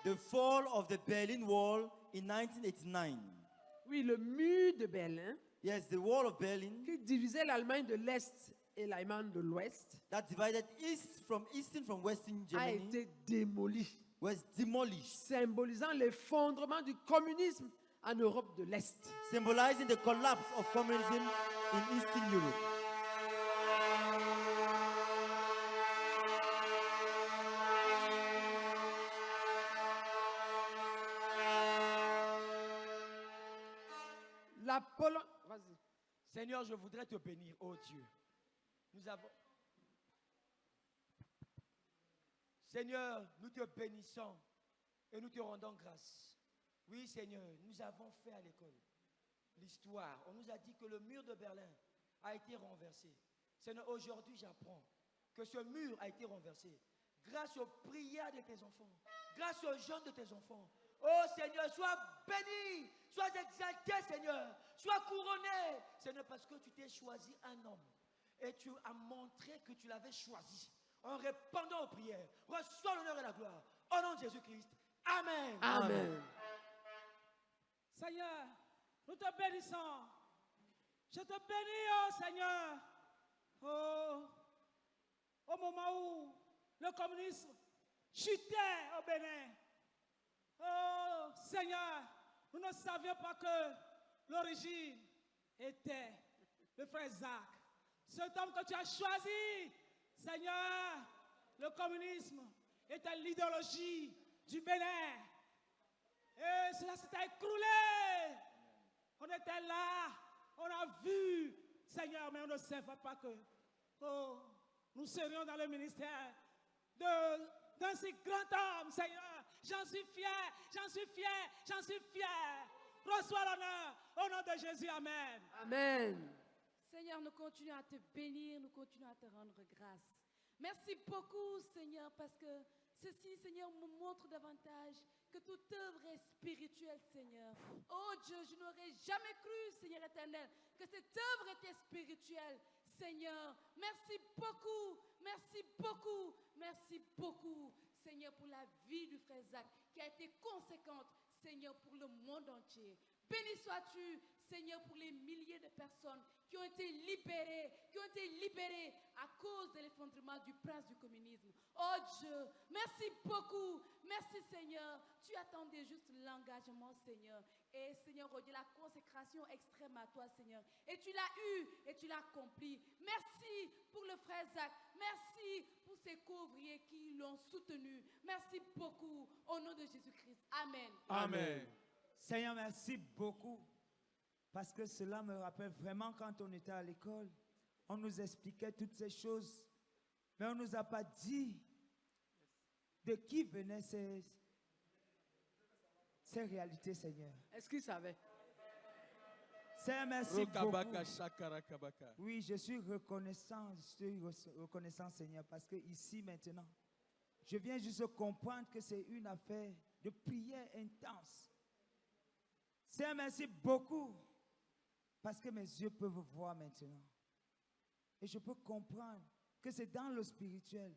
The fall of the Berlin Wall in 1989. Oui, le mur de Berlin Yes, the wall of Berlin qui divisait l'Allemagne de l'Est et l'Allemagne de l'Ouest that divided eastern from western a Germany été démoli, was demolished, symbolisant l'effondrement du communisme en Europe de l'Est. symbolizing the collapse of communism in Eastern Europe. La Pologne. Vas-y. Seigneur, je voudrais te bénir, oh Dieu. Nous avons. Seigneur, nous te bénissons et nous te rendons grâce. Oui, Seigneur, nous avons fait à l'école l'histoire. On nous a dit que le mur de Berlin a été renversé. Seigneur, aujourd'hui, j'apprends que ce mur a été renversé grâce aux prières de tes enfants, grâce aux jeûnes de tes enfants. Oh Seigneur, sois béni, sois exalté, Seigneur, sois couronné, Seigneur, parce que tu t'es choisi un homme et tu as montré que tu l'avais choisi en répondant aux prières. Reçois l'honneur et la gloire. Au nom de Jésus-Christ. Amen. Amen. Seigneur, nous te bénissons. Je te bénis, oh Seigneur. Oh, au moment où le communisme chutait au Bénin. Oh Seigneur, nous ne savions pas que l'origine était le frère Zach. Cet homme que tu as choisi, Seigneur, le communisme était l'idéologie du Bénin. Et cela s'était écroulé. On était là, on a vu, Seigneur, mais on ne savait pas que nous serions dans le ministère d'un si grand homme, Seigneur. J'en suis fier, j'en suis fier, j'en suis fier. Reçois l'honneur au nom de Jésus, amen. Amen. Seigneur, nous continuons à te bénir, nous continuons à te rendre grâce. Merci beaucoup, Seigneur, parce que ceci, Seigneur, me montre davantage que toute œuvre est spirituelle, Seigneur. Oh Dieu, je n'aurais jamais cru, Seigneur éternel, que cette œuvre était spirituelle, Seigneur. Merci beaucoup, merci beaucoup, merci beaucoup, Seigneur, pour la vie du frère Zach, qui a été conséquente, Seigneur, pour le monde entier. Béni sois-tu, Seigneur, pour les milliers de personnes qui ont été libérées à cause de l'effondrement du prince du communisme. Oh Dieu, merci beaucoup. Merci Seigneur. Tu attendais juste l'engagement, Seigneur. Et Seigneur, oh Dieu, la consécration extrême à toi, Seigneur. Et tu l'as eu et tu l'as accompli. Merci pour le frère Zach. Merci pour ces couvriers qui l'ont soutenu. Merci beaucoup. Au nom de Jésus-Christ. Amen. Amen. Seigneur, merci beaucoup. Parce que cela me rappelle vraiment quand on était à l'école. On nous expliquait toutes ces choses. Mais on ne nous a pas dit de qui venaient ces réalités, Seigneur. Est-ce qu'il savait? Seigneur, merci beaucoup. Oui, je suis reconnaissant, Seigneur, parce que ici, maintenant, je viens juste comprendre que c'est une affaire de prière intense. Seigneur, merci beaucoup, parce que mes yeux peuvent voir maintenant. Et je peux comprendre que c'est dans le spirituel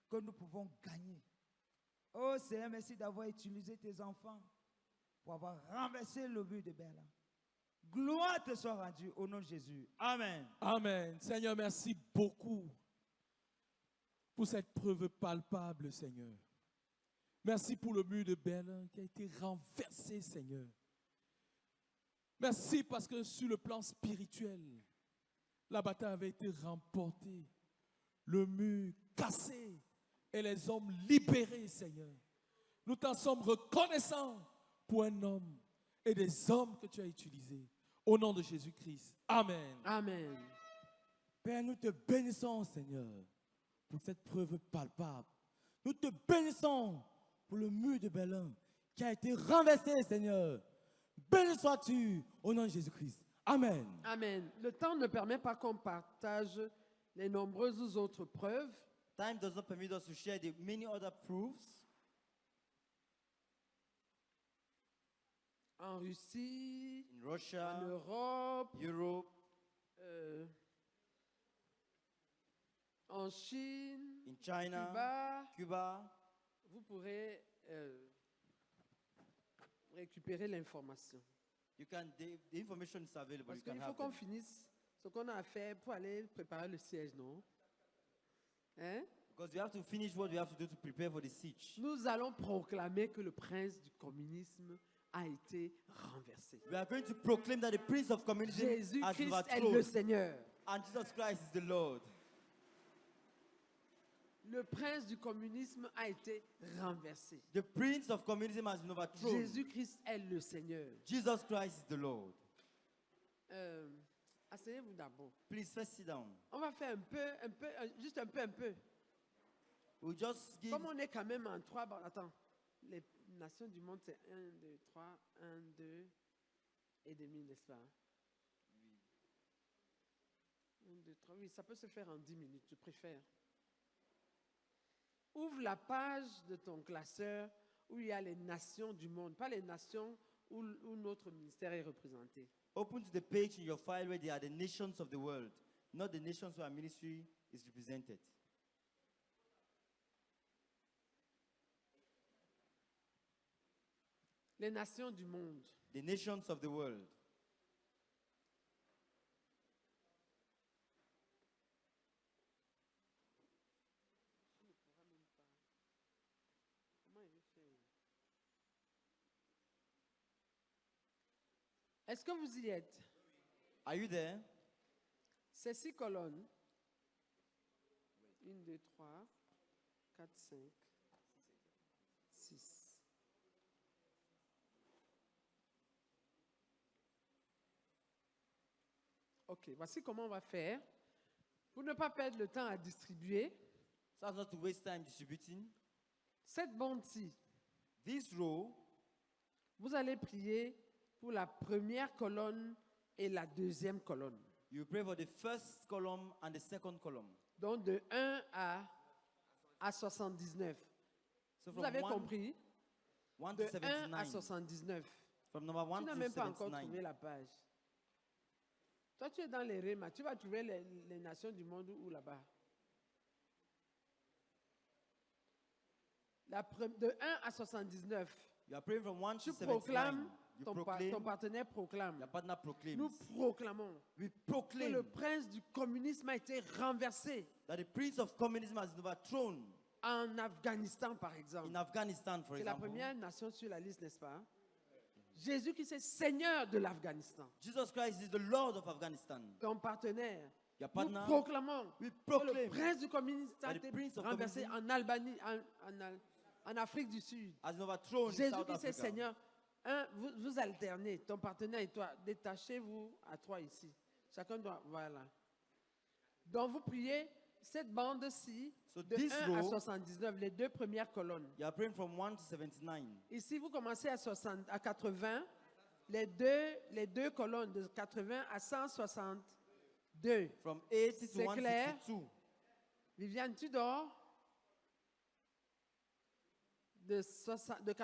que nous pouvons gagner. Oh Seigneur, merci d'avoir utilisé tes enfants pour avoir renversé le mur de Berlin. Gloire te soit rendue au nom de Jésus. Amen. Amen. Seigneur, merci beaucoup pour cette preuve palpable, Seigneur. Merci pour le mur de Berlin qui a été renversé, Seigneur. Merci parce que sur le plan spirituel, la bataille avait été remportée, le mur cassé et les hommes libérés, Seigneur. Nous t'en sommes reconnaissants pour un homme et des hommes que tu as utilisés. Au nom de Jésus-Christ. Amen. Amen. Père, nous te bénissons, Seigneur, pour cette preuve palpable. Nous te bénissons pour le mur de Berlin qui a été renversé, Seigneur. Béni sois-tu au nom de Jésus-Christ. Amen. Amen. Le temps ne permet pas qu'on partage les nombreuses autres preuves. Time does not permit us to share the many other proofs. En Russie, in Russia, en Europe, Europe, en Chine, in China, Cuba. Vous pourrez récupérer l'information. The information is available. Parce You can qu'il faut have qu'on them. finisse ce qu'on a à faire pour aller préparer le siège, non? Hein? Because we have to finish what we have to do to prepare for the siege. Nous allons proclamer que le prince du communisme a été renversé. We are going to proclaim that the prince of communism has Jésus-Christ est overthrown. le Seigneur. And Jesus Christ is the Lord. Le prince du communisme a été renversé. The prince of communism has been overthrown. Jésus-Christ est le Seigneur. Jesus Christ is the Lord. Asseyez-vous d'abord. Please first sit down. On va faire juste un peu. We'll just give. Comme on est quand même en 3, bon, attends. Les nations du monde, c'est 1, 2, 3, 1, 2 et demi, n'est-ce pas? Oui. 1, 2, 3, oui, ça peut se faire en 10 minutes, je préfère. Ouvre la page de ton classeur où il y a les nations du monde, pas les nations où notre ministère est représenté. Open to the page in your file where there are the nations of the world, not the nations where our ministry is represented. Les nations du monde. The nations of the world. Est-ce que vous y êtes? Are you there? C'est 6 colonnes. 1, 2, 3, 4, 5, 6. Ok, voici comment on va faire. Pour ne pas perdre le temps à distribuer, So as not to waste time distributing. cette bande-ci, This row, vous allez prier pour la première colonne et la deuxième colonne. you pray for the first column and the second column. Donc de 1 à 79. So Vous from avez 1 compris? 1 De to 1 à 79. 79. From number 1 Tu n'as to même pas encore 79. trouvé la page. Toi, tu es dans les Réma. Tu vas trouver les nations du monde où là-bas. De 1 à 79. You are praying from 1 Tu to 79. proclames, You ton proclaim, partenaire proclame. your partner proclaims. Nous proclamons We que proclaim le prince du communisme a été renversé that the prince of communism has been overthrown en Afghanistan, par exemple. in Afghanistan, for C'est la example. première nation sur la liste, n'est-ce pas? Jésus qui est Seigneur de l'Afghanistan. Jesus Christ is the Lord of Afghanistan. Ton partenaire. Your Nous partner, proclamons we que proclaim le prince du communisme a that the été prince of renversé communism en Albanie, en Afrique du Sud. has been overthrown in Jésus South qui est Africa. Seigneur. Vous alternez, ton partenaire et toi. Détachez-vous à 3 ici. Chacun doit. Voilà. Donc vous priez cette bande-ci So de this 1 à row, 79, les deux premières colonnes. you are praying from 1 to 79. Ici, vous commencez à 80, les deux colonnes de 80 à 162. From 80 to C'est clair? 162. Viviane, tu dors? De